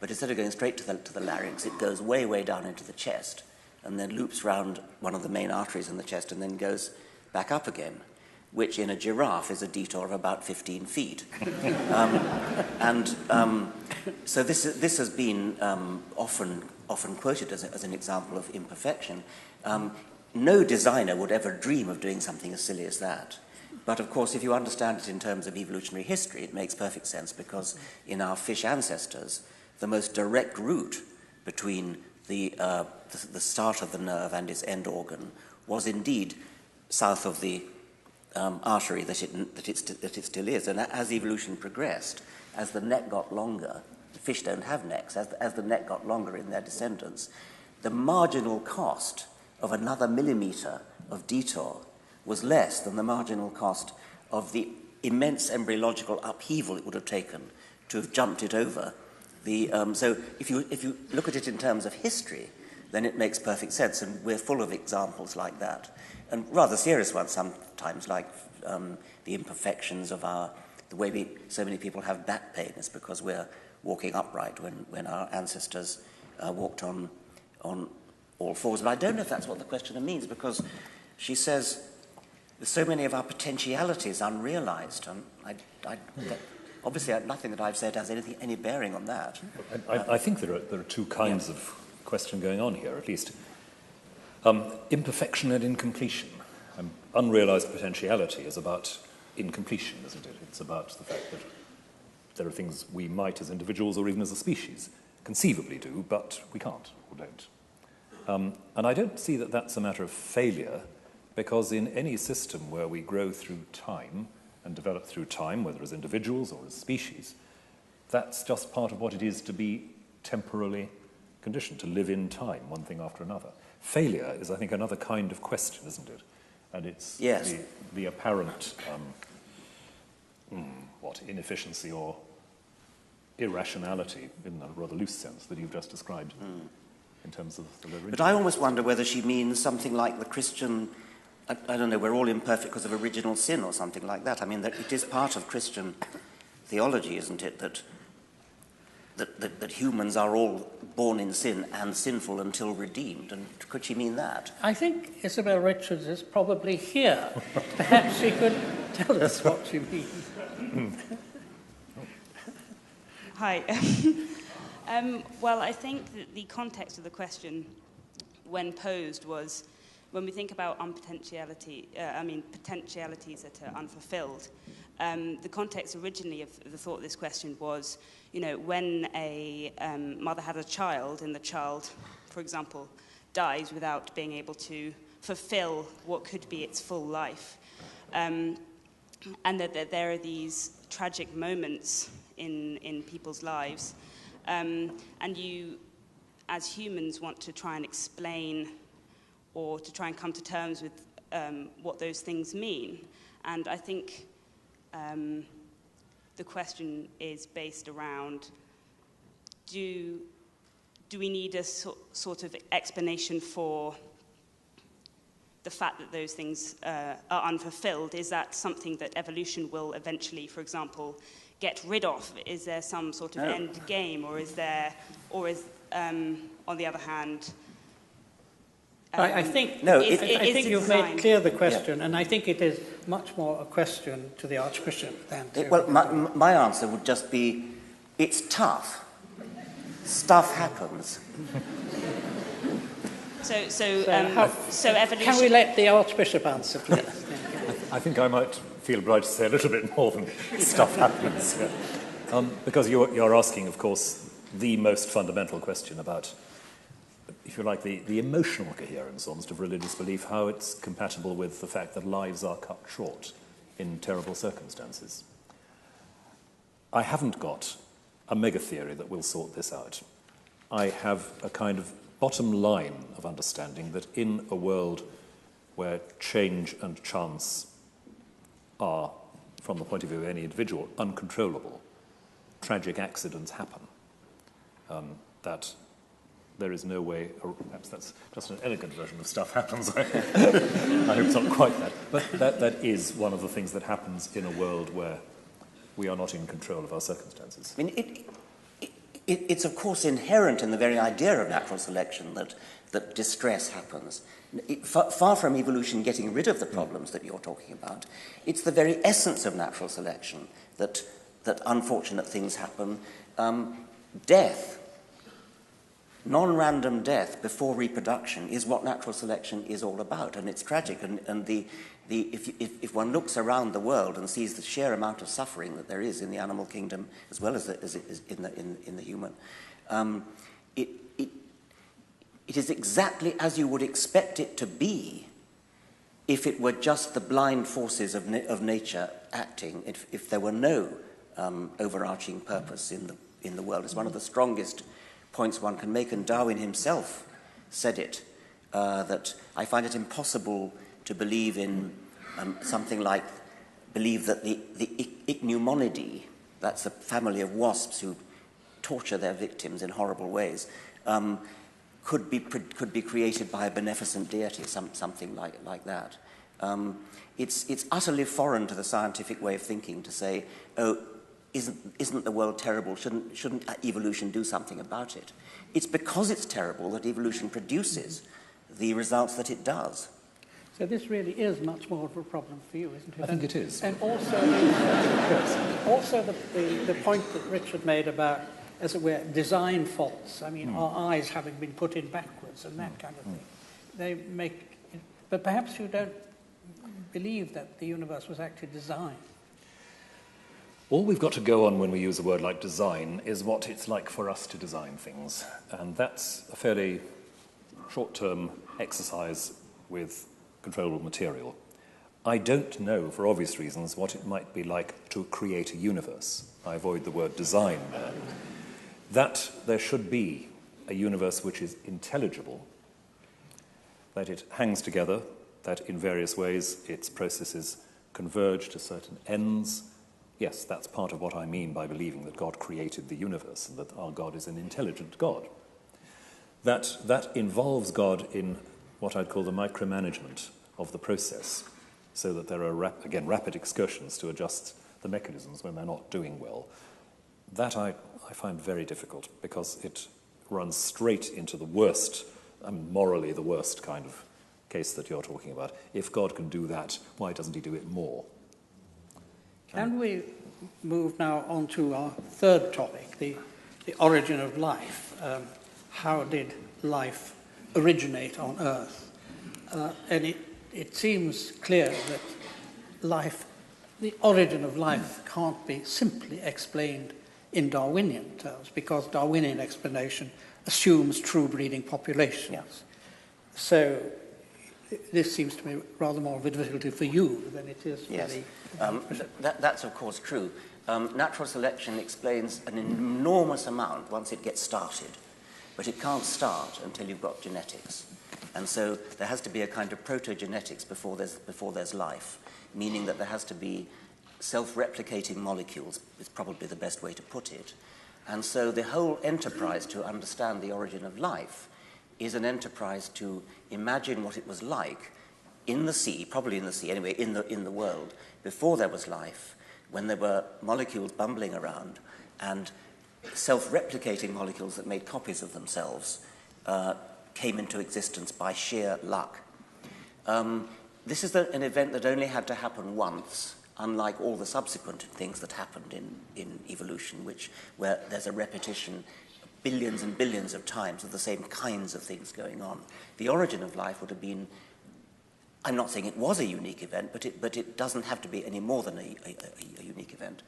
But instead of going straight to the larynx, it goes way, way down into the chest, and then loops round one of the main arteries in the chest, and then goes back up again, which in a giraffe is a detour of about 15 feet. So this has been often quoted as an example of imperfection. No designer would ever dream of doing something as silly as that. But of course, if you understand it in terms of evolutionary history, it makes perfect sense, because in our fish ancestors, the most direct route between the start of the nerve and its end organ was indeed south of the artery that it still is. And as evolution progressed, as the neck got longer, fish don't have necks, as the neck got longer in their descendants, the marginal cost of another millimeter of detour was less than the marginal cost of the immense embryological upheaval it would have taken to have jumped it over. So if you look at it in terms of history, then it makes perfect sense, and we're full of examples like that, and rather serious ones sometimes, like the imperfections of the way so many people have back pain is because we're walking upright when our ancestors walked on all fours. But I don't know if that's what the questioner means, because she says there's so many of our potentialities unrealized, and obviously nothing that I've said has any bearing on that. I think there are two kinds of question going on here, at least. Imperfection and incompletion. Unrealized potentiality is about incompletion, isn't it? It's about the fact that there are things we might, as individuals or even as a species, conceivably do, but we can't or don't. And I don't see that that's a matter of failure, because in any system where we grow through time and develop through time, whether as individuals or as species, that's just part of what it is to be temporally conditioned, to live in time, one thing after another. Failure is, I think, another kind of question, isn't it? And it's the apparent inefficiency or irrationality, in a rather loose sense, that you've just described in terms of the religion. But I almost wonder whether she means something like the Christian, I don't know, we're all imperfect because of original sin or something like that. I mean, that it is part of Christian theology, isn't it, that humans are all born in sin and sinful until redeemed. And could she mean that? I think Isabel Richards is probably here. Perhaps she could tell us what she means. Hi. Well, I think that the context of the question, when posed, was when we think about potentialities that are unfulfilled. The context originally of the thought of this question was, when a mother had a child and the child, for example, dies without being able to fulfill what could be its full life, and that there are these tragic moments in people's lives, and you, as humans, want to try and explain or to try and come to terms with what those things mean. And I think the question is based around, do we need a sort of explanation for the fact that those things are unfulfilled? Is that something that evolution will eventually, for example, get rid of? Is there some sort of end game, or is on the other hand, I think you've made clear the question, and I think it is much more a question to the Archbishop than to... Well, my answer would just be, it's tough. Stuff happens. So evolution... Can we let the Archbishop answer, please? I think I might feel obliged to say a little bit more than stuff happens. Yeah. Because you're asking, of course, the most fundamental question about, if you like, the emotional coherence almost of religious belief, how it's compatible with the fact that lives are cut short in terrible circumstances. I haven't got a mega theory that will sort this out. I have a kind of bottom line of understanding that in a world where change and chance are, from the point of view of any individual, uncontrollable, tragic accidents happen. That there is no way, or perhaps that's just an elegant version of stuff happens. I hope it's not quite that. But that is one of the things that happens in a world where we are not in control of our circumstances. I mean, It's of course inherent in the very idea of natural selection that distress happens. Far from evolution getting rid of the problems that you're talking about, it's the very essence of natural selection that unfortunate things happen. Death, non-random death before reproduction, is what natural selection is all about, and it's tragic. And if one looks around the world and sees the sheer amount of suffering that there is in the animal kingdom as well as in the human, it is exactly as you would expect it to be if it were just the blind forces of nature acting, if there were no overarching purpose in the world. It's one of the strongest points one can make, and Darwin himself said it, that I find it impossible to believe in believe that the Ichneumonidae, that's a family of wasps who torture their victims in horrible ways, could be created by a beneficent deity, something like that. It's utterly foreign to the scientific way of thinking to say, oh, isn't the world terrible? Shouldn't evolution do something about it? It's because it's terrible that evolution produces the results that it does. So this really is much more of a problem for you, isn't it? I think it is. And also, the point that Richard made about, as it were, design faults. I mean, our eyes having been put in backwards and that kind of thing. They make, but perhaps you don't believe that the universe was actually designed. All we've got to go on when we use a word like design is what it's like for us to design things. And that's a fairly short-term exercise with controllable material. I don't know, for obvious reasons, what it might be like to create a universe. I avoid the word design there. That there should be a universe which is intelligible, that it hangs together, that in various ways its processes converge to certain ends. Yes, that's part of what I mean by believing that God created the universe and that our God is an intelligent God. That involves God in what I'd call the micromanagement of the process, so that there are, rapid excursions to adjust the mechanisms when they're not doing well. That I find very difficult, because it runs straight into the worst, morally the worst kind of case that you're talking about. If God can do that, why doesn't he do it more? Can we move now on to our third topic, the origin of life? How did life originate on Earth? And it seems clear that the origin of life can't be simply explained in Darwinian terms, because Darwinian explanation assumes true breeding populations. Yeah. So this seems to me rather more of a difficulty for you than it is for Yes. the... That's of course true. Natural selection explains an enormous amount once it gets started, but it can't start until you've got genetics. And so there has to be a kind of protogenetics before there's life, meaning that there has to be self-replicating molecules, is probably the best way to put it. And so the whole enterprise to understand the origin of life is an enterprise to imagine what it was like in the sea, probably in the sea anyway, in the world, before there was life, when there were molecules bumbling around and self-replicating molecules that made copies of themselves came into existence by sheer luck. This is an event that only had to happen once, unlike all the subsequent things that happened in evolution, where there's a repetition billions and billions of times of the same kinds of things going on. The origin of life would have been, I'm not saying it was a unique event, but it doesn't have to be any more than a unique event.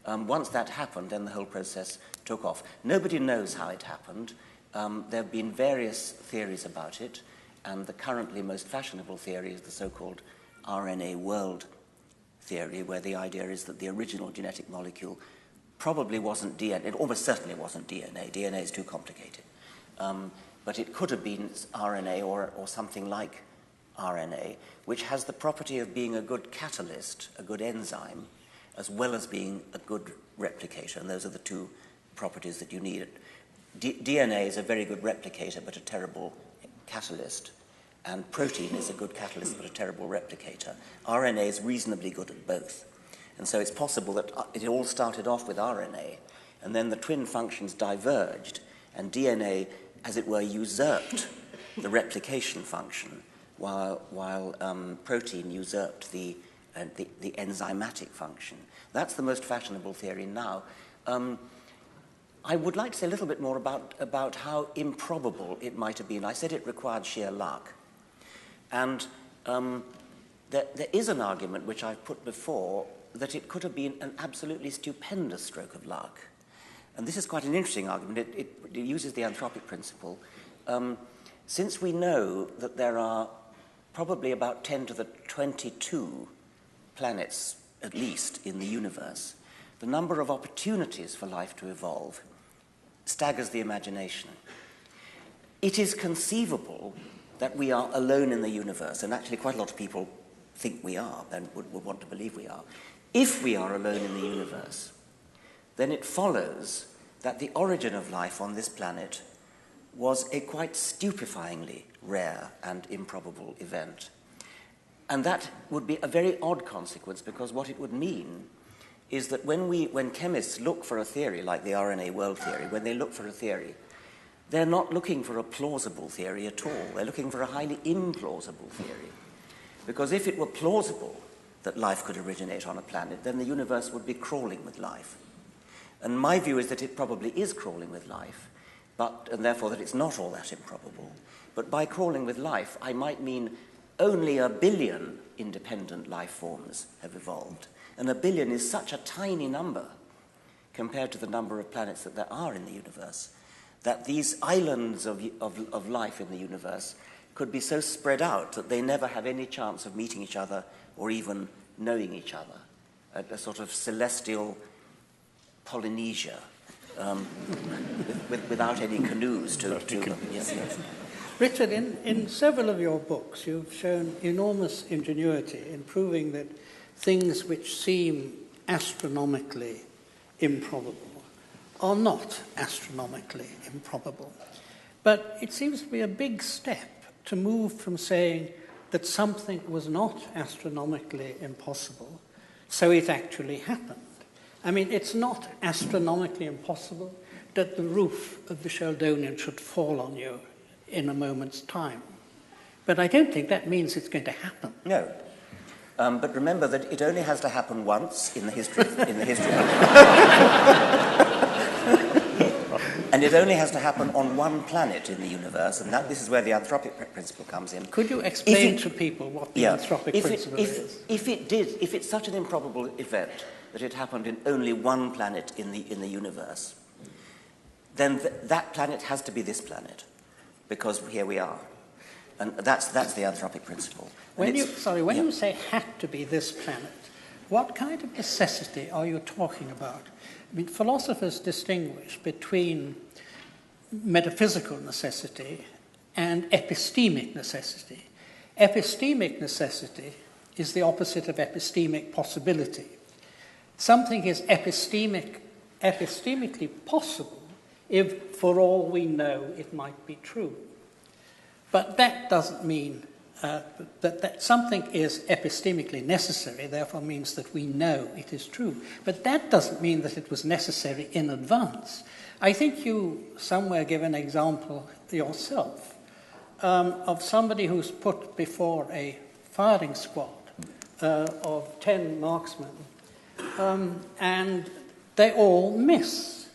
Once that happened, then the whole process took off. Nobody knows how it happened. There have been various theories about it, and the currently most fashionable theory is the so-called RNA world theory, where the idea is that the original genetic molecule probably wasn't DNA. It almost certainly wasn't DNA. DNA is too complicated. But it could have been RNA or something like RNA, which has the property of being a good catalyst, a good enzyme, as well as being a good replicator. And those are the two properties that you need. DNA is a very good replicator, but a terrible catalyst. And protein is a good catalyst, but a terrible replicator. RNA is reasonably good at both. And so it's possible that it all started off with RNA, and then the twin functions diverged, and DNA, as it were, usurped the replication function, while protein usurped the enzymatic function. That's the most fashionable theory now. I would like to say a little bit more about how improbable it might have been. I said it required sheer luck. And there is an argument which I've put before that it could have been an absolutely stupendous stroke of luck. And this is quite an interesting argument. It uses the anthropic principle. Since we know that there are probably about 10 to the 22 planets, at least, in the universe, the number of opportunities for life to evolve staggers the imagination. It is conceivable that we are alone in the universe, and actually quite a lot of people think we are and would want to believe we are. If we are alone in the universe, then it follows that the origin of life on this planet was a quite stupefyingly rare and improbable event. And that would be a very odd consequence, because what it would mean is that when chemists look for a theory like the RNA world theory, when they look for a theory, they're not looking for a plausible theory at all. They're looking for a highly implausible theory. Because if it were plausible that life could originate on a planet, then the universe would be crawling with life. And my view is that it probably is crawling with life, and therefore that it's not all that improbable. But by crawling with life, I might mean only 1 billion independent life forms have evolved. And 1 billion is such a tiny number compared to the number of planets that there are in the universe, that these islands of life in the universe could be so spread out that they never have any chance of meeting each other or even knowing each other. A sort of celestial Polynesia without any canoes to yes. Richard, in several of your books, you've shown enormous ingenuity in proving that things which seem astronomically improbable are not astronomically improbable. But it seems to be a big step to move from saying that something was not astronomically impossible, so it actually happened. I mean, it's not astronomically impossible that the roof of the Sheldonian should fall on you in a moment's time. But I don't think that means it's going to happen. No. But remember that it only has to happen once in the history of and it only has to happen on one planet in the universe, and this is where the anthropic principle comes in. Could you explain to people what the anthropic principle is? If it's such an improbable event that it happened in only one planet in the universe, then that planet has to be this planet, because here we are. And that's the anthropic principle. When you say had to be this planet, what kind of necessity are you talking about? I mean, philosophers distinguish between metaphysical necessity and epistemic necessity. Epistemic necessity is the opposite of epistemic possibility. Something is epistemically possible if, for all we know, it might be true. But that doesn't mean that something is epistemically necessary, therefore means that we know it is true. But that doesn't mean that it was necessary in advance. I think you somewhere give an example yourself of somebody who's put before a firing squad of 10 marksmen, and they all miss.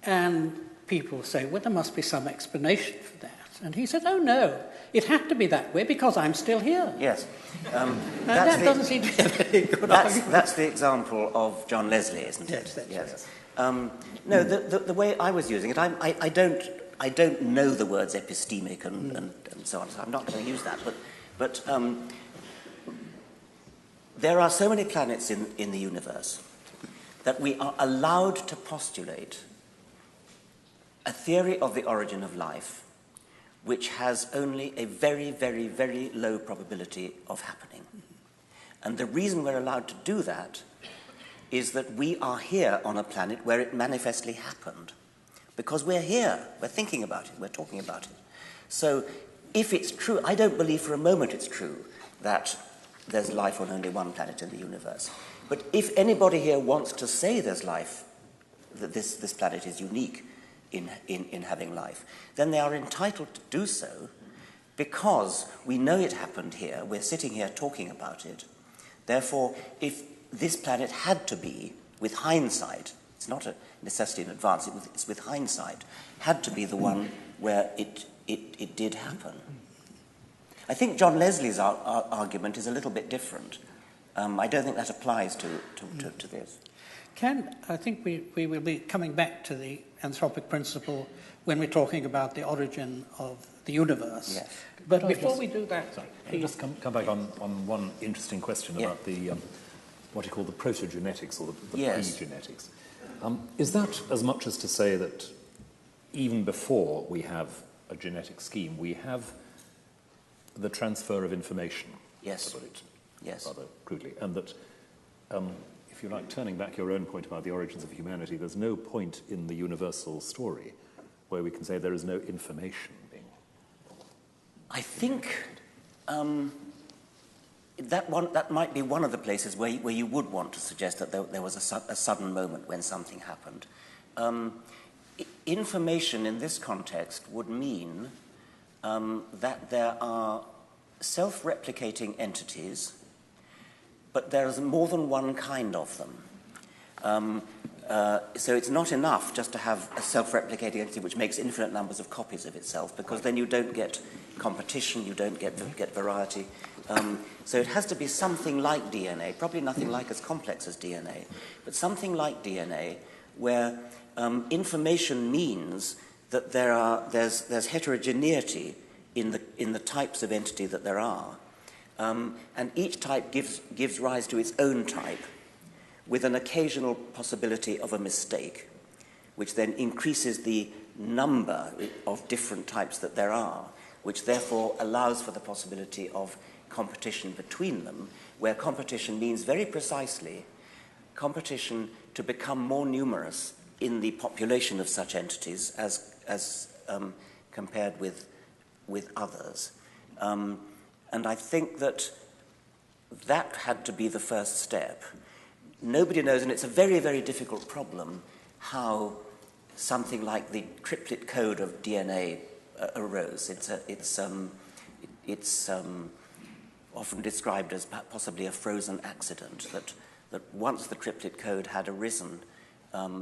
And people say, well, there must be some explanation for that. And he said, oh, no, it had to be that way because I'm still here. Yes. That doesn't seem to be a very good argument. That's the example of John Leslie, isn't it? Yes. No, the way I was using it, I don't know the words epistemic and so on, so I'm not going to use that. But there are so many planets in the universe that we are allowed to postulate a theory of the origin of life which has only a very, very, very low probability of happening. And the reason we're allowed to do that is that we are here on a planet where it manifestly happened. Because we're here, we're thinking about it, we're talking about it. So if it's true, I don't believe for a moment it's true that there's life on only one planet in the universe. But if anybody here wants to say there's life that this planet is unique in having life, then they are entitled to do so because we know it happened here. We're sitting here talking about it. Therefore, if this planet had to be, with hindsight, it's not a necessity in advance, it's with hindsight, had to be the one where it did happen. I think John Leslie's argument is a little bit different. I don't think that applies to this. I think we will be coming back to the anthropic principle when we're talking about the origin of the universe. Yes. But before we do that... Sorry, I'll just come back on one interesting question about the what you call the protogenetics or the pre-genetics. Is that as much as to say that even before we have a genetic scheme, we have the transfer of information? Yes. To put it yes. rather crudely. And that, if you like, turning back your own point about the origins of humanity, there's no point in the universal story where we can say there is no information being... I think that might be one of the places where you would want to suggest that there was a sudden moment when something happened. Information in this context would mean that there are self-replicating entities, but there is more than one kind of them. So it's not enough just to have a self-replicating entity which makes infinite numbers of copies of itself, because then you don't get competition, you don't get variety. So it has to be something like DNA, probably nothing like as complex as DNA, but something like DNA where information means that there's heterogeneity in the types of entity that there are. And each type gives rise to its own type, with an occasional possibility of a mistake, which then increases the number of different types that there are, which therefore allows for the possibility of competition between them, where competition means very precisely competition to become more numerous in the population of such entities as compared with others. And I think that had to be the first step. Nobody knows, and it's a very, very difficult problem, how something like the triplet code of DNA arose. It's often described as possibly a frozen accident, that once the triplet code had arisen,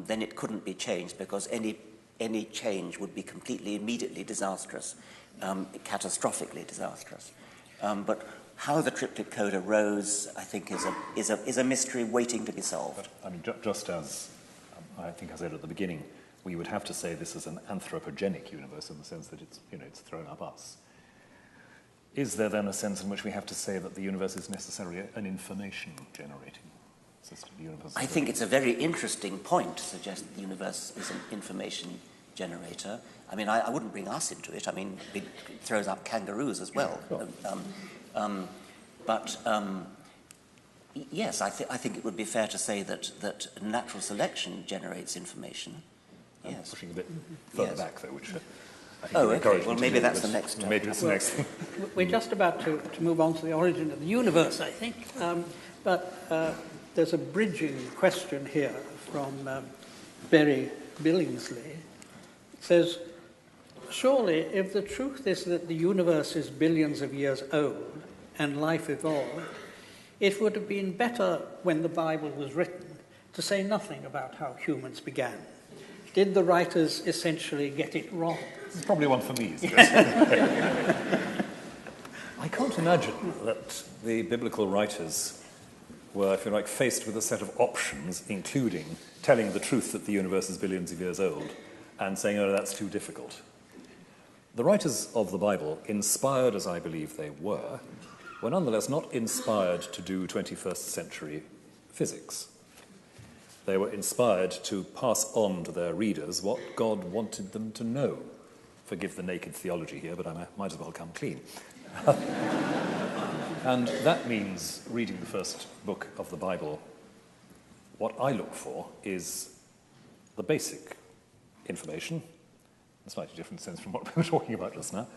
then it couldn't be changed, because any change would be completely, immediately disastrous, catastrophically disastrous. But how the triplet code arose, I think, is a mystery waiting to be solved. I mean, just as I think I said at the beginning, we would have to say this is an anthropogenic universe in the sense that it's thrown up us. Is there then a sense in which we have to say that the universe is necessarily an information-generating system? I think it's a very interesting point to suggest the universe is an information generator. I mean, I wouldn't bring us into it. I mean, it throws up kangaroos as well. Sure. Yes, I think it would be fair to say that natural selection generates information. Yes. Pushing a bit further back, though, which I think okay. Well, maybe that's the next. Maybe that's the next thing. We're just about to move on to the origin of the universe, I think. But there's a bridging question here from Berry Billingsley. It says, surely, if the truth is that the universe is billions of years old and life evolved, it would have been better when the Bible was written to say nothing about how humans began. Did the writers essentially get it wrong? It's probably one for me, isn't it? I can't imagine that the biblical writers were, if you like, faced with a set of options, including telling the truth that the universe is billions of years old and saying, oh, that's too difficult. The writers of the Bible, inspired as I believe they were nonetheless not inspired to do 21st century physics. They were inspired to pass on to their readers what God wanted them to know. Forgive the naked theology here, but I might as well come clean. And that means reading the first book of the Bible. What I look for is the basic information, in a slightly different sense from what we were talking about just now.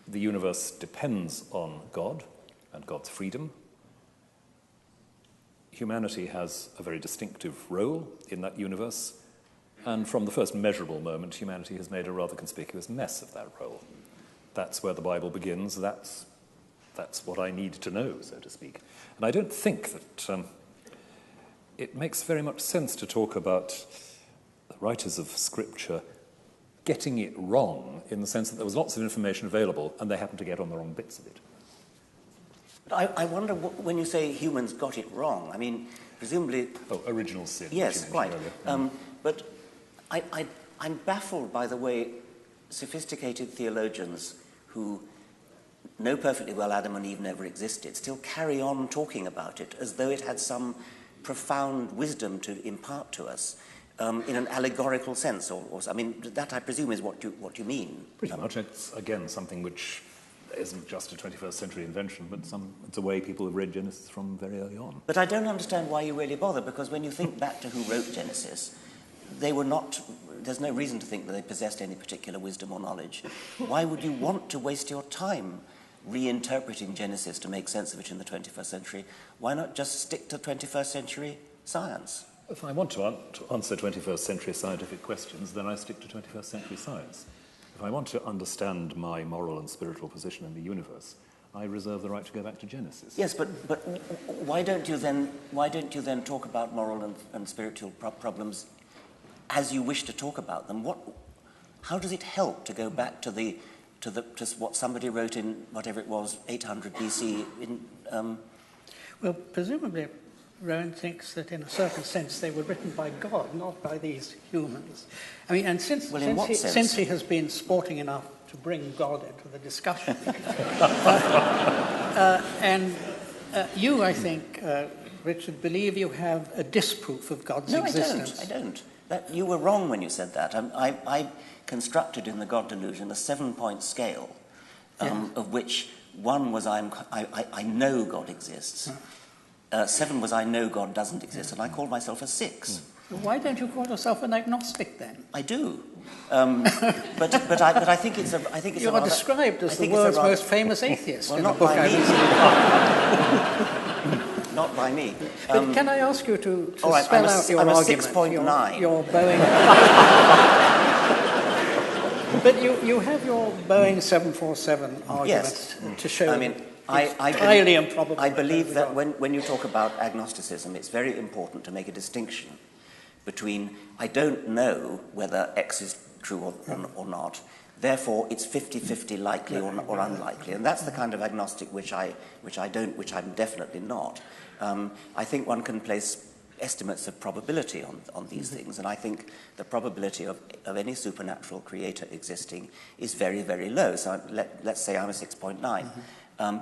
The universe depends on God and God's freedom. Humanity has a very distinctive role in that universe. And from the first measurable moment, humanity has made a rather conspicuous mess of that role. That's where the Bible begins. That's what I need to know, so to speak. And I don't think that it makes very much sense to talk about the writers of Scripture getting it wrong, in the sense that there was lots of information available and they happened to get on the wrong bits of it. But I wonder, when you say humans got it wrong, I mean, presumably... Oh, original sin. Yes, right. Earlier. But I'm baffled by the way sophisticated theologians who know perfectly well Adam and Eve never existed still carry on talking about it as though it had some profound wisdom to impart to us. In an allegorical sense, or I mean, that I presume is what you mean. Pretty much. It's, again, something which isn't just a 21st century invention, but it's a way people have read Genesis from very early on. But I don't understand why you really bother, because when you think back to who wrote Genesis, they were not, there's no reason to think that they possessed any particular wisdom or knowledge. Why would you want to waste your time reinterpreting Genesis to make sense of it in the 21st century? Why not just stick to 21st century science? If I want to answer 21st century scientific questions, then I stick to 21st century science. If I want to understand my moral and spiritual position in the universe, I reserve the right to go back to Genesis. Yes, but why don't you then talk about moral and spiritual problems as you wish to talk about them? How does it help to go back to what somebody wrote in whatever it was 800 BC Well, presumably Rowan thinks that in a certain sense they were written by God, not by these humans. I mean, and since he has been sporting enough to bring God into the discussion, you, I think, Richard, believe you have a disproof of God's existence. No, I don't. You were wrong when you said that. I constructed in the God Delusion a 7-point scale, of which 1 was I know God exists. 7 was I know God doesn't exist, and I called myself a 6. Why don't you call yourself an agnostic then? I do, but I think it's a. I think it's. You are described as the world's most famous atheist. Well, not by me. Not by me. But can I ask you to right, spell out your argument? 6.9. Your Boeing. But you have your Boeing 747 argument to show. I mean, highly improbable. I believe that when you talk about agnosticism, it's very important to make a distinction between I don't know whether X is true or not, therefore it's 50-50 likely or unlikely, and that's the kind of agnostic which I'm definitely not. I think one can place estimates of probability on these things, and I think the probability of any supernatural creator existing is very, very low. So let's say I'm a 6.9.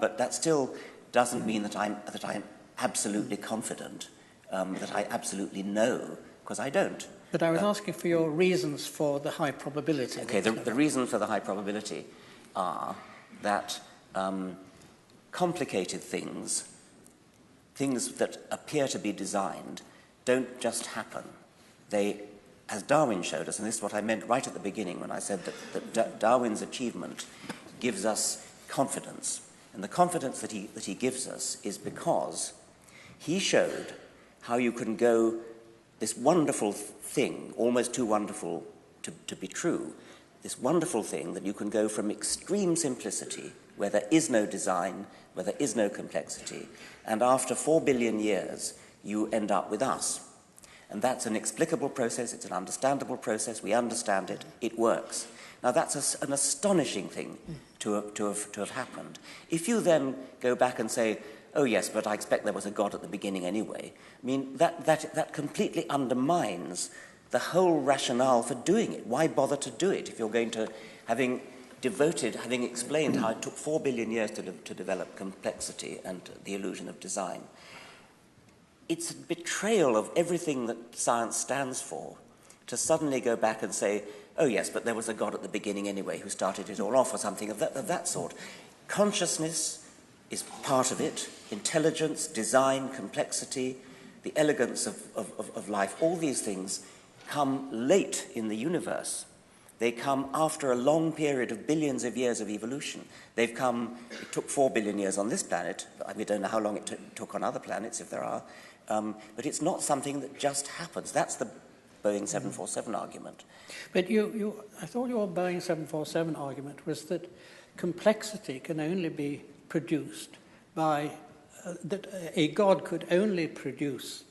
But that still doesn't mean that I'm absolutely confident, that I absolutely know, because I don't. But I was asking for your reasons for the high probability. Okay, the reasons for the high probability are that complicated things that appear to be designed, don't just happen. They, as Darwin showed us, and this is what I meant right at the beginning when I said that Darwin's achievement gives us confidence. And the confidence that he gives us is because he showed how you can go this wonderful thing, almost too wonderful to be true, this wonderful thing that you can go from extreme simplicity, where there is no design, where there is no complexity, and after 4 billion years, you end up with us. And that's an explicable process, it's an understandable process, we understand it, it works. Now that's an astonishing thing to have happened. If you then go back and say, oh yes, but I expect there was a God at the beginning anyway, I mean, that completely undermines the whole rationale for doing it. Why bother to do it if you're going to, having explained how it took 4 billion years to develop complexity and the illusion of design? It's a betrayal of everything that science stands for to suddenly go back and say, oh yes, but there was a God at the beginning anyway who started it all off, or something of that sort. Consciousness is part of it. Intelligence, design, complexity, the elegance of life, all these things come late in the universe. They come after a long period of billions of years of evolution. It took 4 billion years on this planet. We don't know how long it took on other planets, if there are. But it's not something that just happens. That's Boeing 747 argument. But I thought your Boeing 747 argument was that complexity can only be produced by, that a God could only produce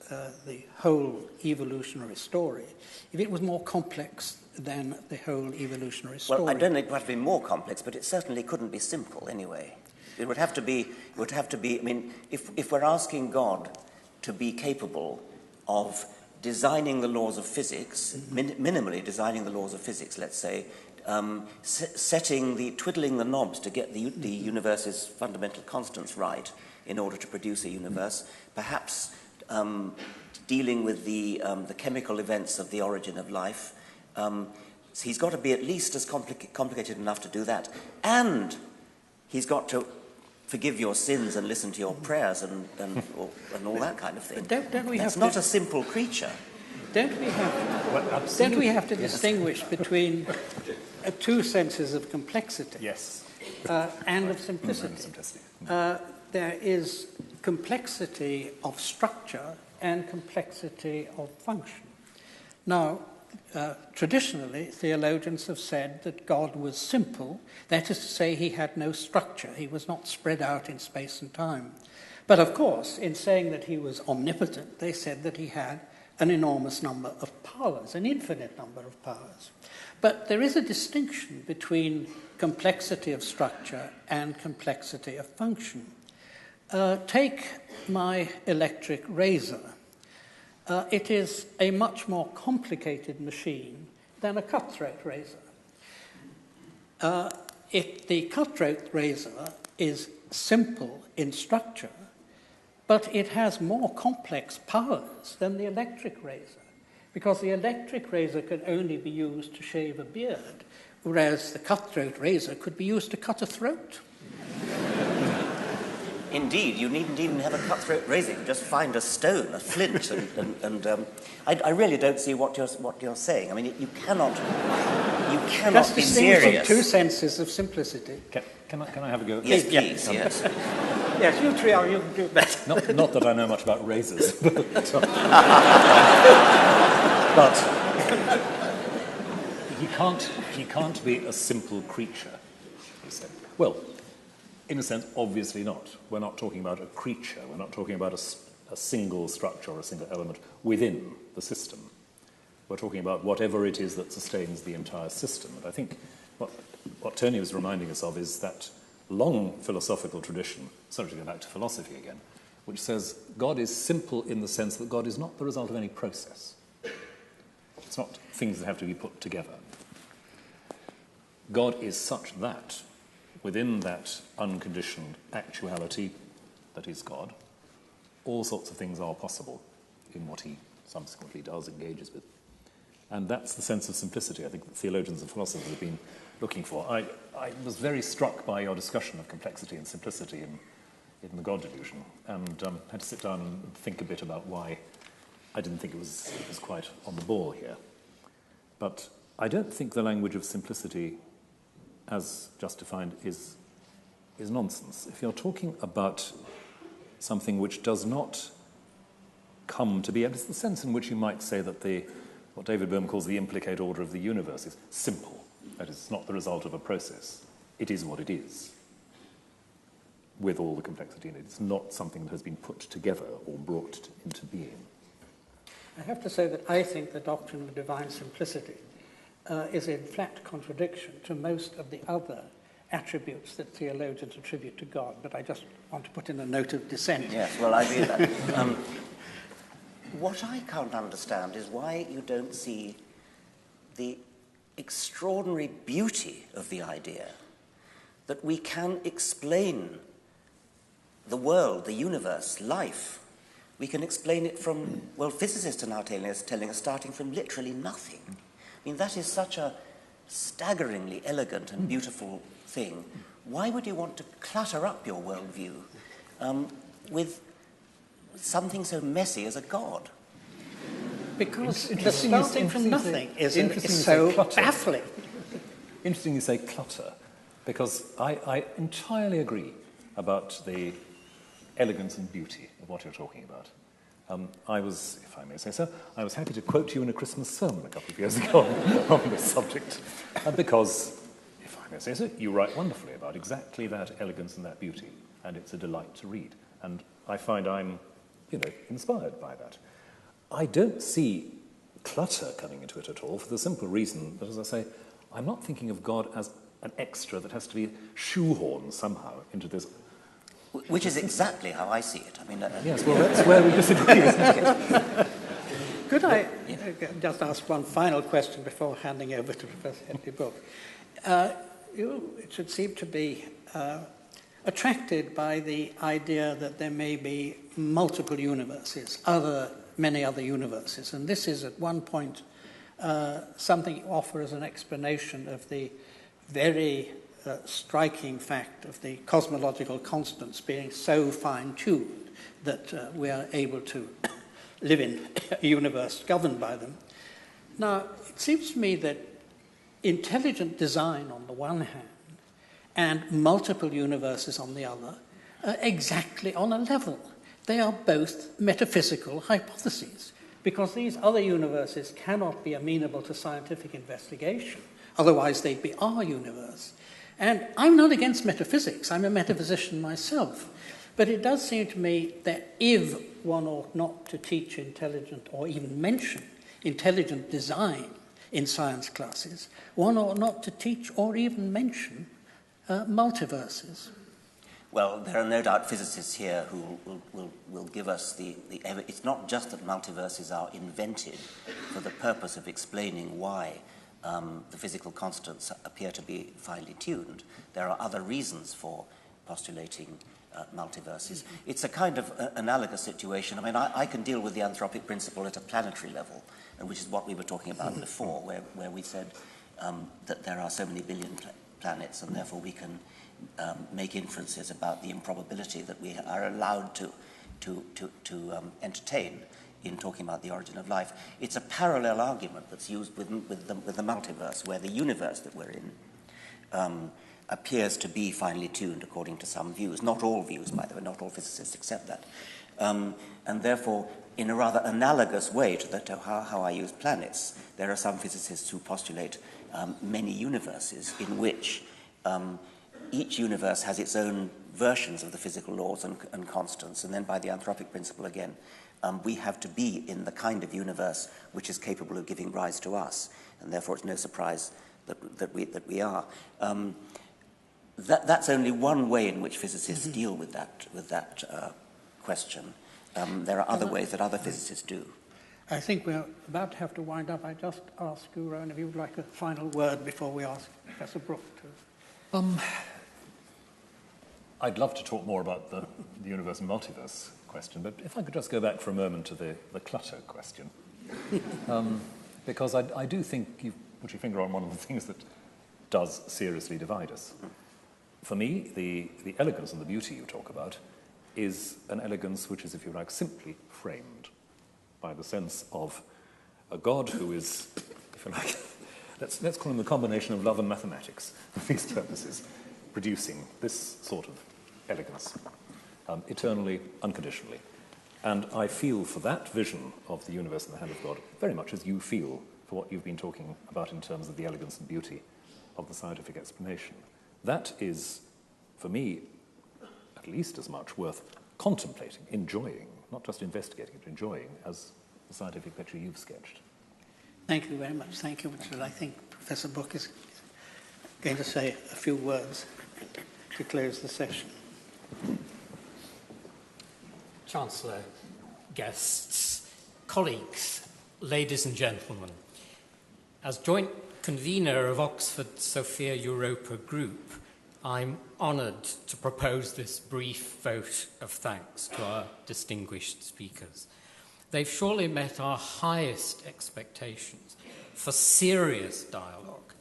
the whole evolutionary story if it was more complex than the whole evolutionary story. Well, I don't think it would have to be more complex, but it certainly couldn't be simple anyway. It would have to be, I mean, if we're asking God to be capable of designing the laws of physics, minimally designing the laws of physics, let's say, twiddling the knobs to get the universe's fundamental constants right in order to produce a universe, perhaps dealing with the chemical events of the origin of life. He's got to be at least as complicated enough to do that, and he's got to forgive your sins and listen to your prayers and all that kind of thing. But don't we That's not a simple creature. Don't we have to distinguish between two senses of complexity? Yes. And of simplicity. There is complexity of structure and complexity of function. Now, traditionally, theologians have said that God was simple, that is to say he had no structure, he was not spread out in space and time. But of course, in saying that he was omnipotent, they said that he had an enormous number of powers, an infinite number of powers. But there is a distinction between complexity of structure and complexity of function. Take my electric razor. It is a much more complicated machine than a cutthroat razor. The cutthroat razor is simple in structure, but it has more complex powers than the electric razor, because the electric razor can only be used to shave a beard, whereas the cutthroat razor could be used to cut a throat. Indeed, you needn't even have a cutthroat razor. You just find a stone, a flint, I really don't see what you're saying. I mean, you cannot be serious. Two senses of simplicity. Can I have a go? Yes, please. Yes. Yes, you three are. You can do it better. Not that I know much about razors, but he can't be a simple creature, he said. Well, in a sense, obviously not. We're not talking about a creature. We're not talking about a single structure or a single element within the system. We're talking about whatever it is that sustains the entire system. And I think what Tony was reminding us of is that long philosophical tradition, sorry to go back to philosophy again, which says God is simple in the sense that God is not the result of any process. It's not things that have to be put together. God is such that within that unconditioned actuality that is God, all sorts of things are possible in what he subsequently does, engages with. And that's the sense of simplicity I think that theologians and philosophers have been looking for. I was very struck by your discussion of complexity and simplicity in the God delusion, and had to sit down and think a bit about why I didn't think it was quite on the ball here. But I don't think the language of simplicity, as just defined, is nonsense. If you're talking about something which does not come to be, and it's the sense in which you might say that what David Bohm calls the implicate order of the universe is simple. That is, it's not the result of a process. It is what it is, with all the complexity in it. It's not something that has been put together or brought into being. I have to say that I think the doctrine of divine simplicity is in flat contradiction to most of the other attributes that theologians attribute to God, but I just want to put in a note of dissent. Yes, well, I read that. What I can't understand is why you don't see the extraordinary beauty of the idea that we can explain the world, the universe, life. We can explain it from, well, physicists are now telling us starting from literally nothing. I mean, that is such a staggeringly elegant and beautiful thing. Why would you want to clutter up your worldview with something so messy as a God? Because the starting from nothing is so baffling. Interesting you say clutter, because I entirely agree about the elegance and beauty of what you're talking about. I was, if I may say so, I was happy to quote you in a Christmas sermon a couple of years ago on this subject, because, if I may say so, you write wonderfully about exactly that elegance and that beauty, and it's a delight to read. And I find I'm, inspired by that. I don't see clutter coming into it at all, for the simple reason that, as I say, I'm not thinking of God as an extra that has to be shoehorned somehow into this. Which is exactly how I see it. I mean, yes, well, that's where we disagree, isn't it? Could I just ask one final question before handing over to Professor Henry Brook? You, it should seem to be attracted by the idea that there may be multiple universes, many other universes, and this is at one point something you offer as an explanation of the very striking fact of the cosmological constants being so fine-tuned that we are able to live in a universe governed by them. Now, it seems to me that intelligent design on the one hand and multiple universes on the other are exactly on a level. They are both metaphysical hypotheses, because these other universes cannot be amenable to scientific investigation. Otherwise, they'd be our universe. And I'm not against metaphysics. I'm a metaphysician myself. But it does seem to me that if one ought not to teach intelligent or even mention intelligent design in science classes, one ought not to teach or even mention multiverses. Well, there are no doubt physicists here who will give us the evidence. It's not just that multiverses are invented for the purpose of explaining why the physical constants appear to be finely tuned. There are other reasons for postulating multiverses. It's a kind of analogous situation. I mean, I can deal with the anthropic principle at a planetary level, which is what we were talking about before, where we said that there are so many billion planets, and therefore we can make inferences about the improbability that we are allowed to entertain in talking about the origin of life. It's a parallel argument that's used with the multiverse, where the universe that we're in appears to be finely tuned according to some views. Not all views, by the way, not all physicists accept that. And therefore, in a rather analogous way to how I use planets, there are some physicists who postulate many universes in which each universe has its own versions of the physical laws and constants, and then by the anthropic principle again, we have to be in the kind of universe which is capable of giving rise to us, and therefore it's no surprise that we are. That's only one way in which physicists deal with that question. There are other ways that other physicists do. I think we're about to have to wind up. I just ask you, Rowan, if you would like a final word before we ask Professor Brook to... I'd love to talk more about the universe and multiverse question, but if I could just go back for a moment to the clutter question. Because I do think you've put your finger on one of the things that does seriously divide us. For me, the elegance and the beauty you talk about is an elegance which is, if you like, simply framed by the sense of a God who is, if you like, let's call him a combination of love and mathematics for these purposes, producing this sort of elegance, eternally, unconditionally. And I feel for that vision of the universe in the hand of God very much as you feel for what you've been talking about in terms of the elegance and beauty of the scientific explanation. That is, for me, at least as much worth contemplating, enjoying, not just investigating, but enjoying as the scientific picture you've sketched. Thank you very much. Thank you, Richard. I think Professor Brook is going to say a few words to close the session. Chancellor, guests, colleagues, ladies and gentlemen, as joint convener of Oxford Sophia Europa Group, I'm honoured to propose this brief vote of thanks to our distinguished speakers. They've surely met our highest expectations for serious dialogue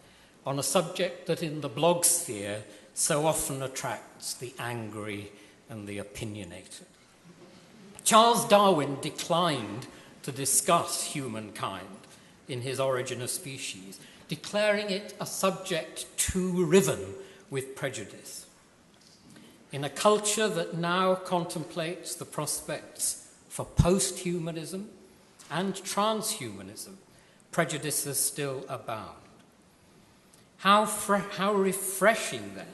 on a subject that in the blog sphere so often attracts the angry and the opinionated. Charles Darwin declined to discuss humankind in his Origin of Species, declaring it a subject too riven with prejudice. In a culture that now contemplates the prospects for post-humanism and transhumanism, prejudices still abound. How refreshing, then,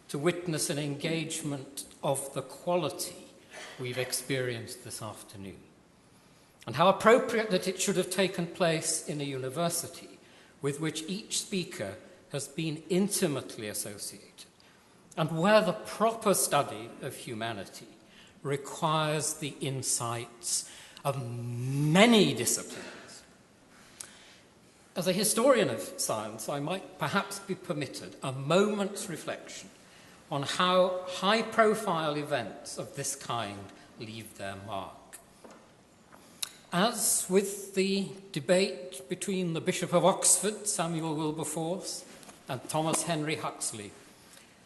to witness an engagement of the quality we've experienced this afternoon. And how appropriate that it should have taken place in a university with which each speaker has been intimately associated, and where the proper study of humanity requires the insights of many disciplines. As a historian of science, I might perhaps be permitted a moment's reflection on how high-profile events of this kind leave their mark. As with the debate between the Bishop of Oxford, Samuel Wilberforce, and Thomas Henry Huxley,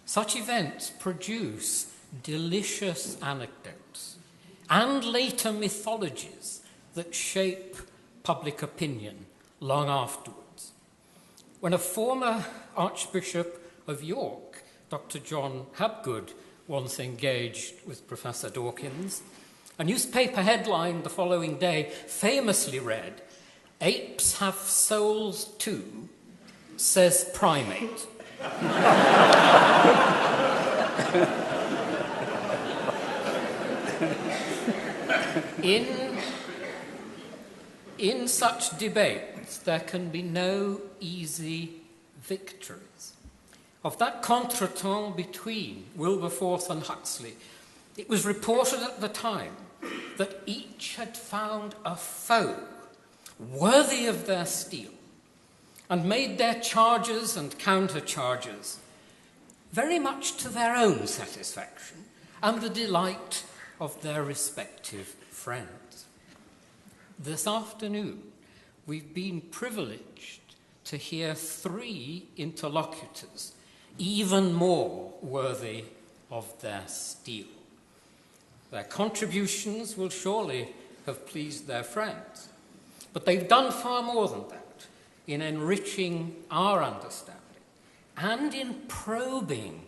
such events produce delicious anecdotes and later mythologies that shape public opinion long afterwards. When a former Archbishop of York, Dr. John Hapgood, once engaged with Professor Dawkins, a newspaper headline the following day famously read, "Apes have souls too, says primate." In such debates, there can be no easy victories. Of that contretemps between Wilberforce and Huxley, it was reported at the time that each had found a foe worthy of their steel and made their charges and countercharges very much to their own satisfaction and the delight of their respective friends. This afternoon, we've been privileged to hear 3 interlocutors even more worthy of their steel. Their contributions will surely have pleased their friends, but they've done far more than that in enriching our understanding and in probing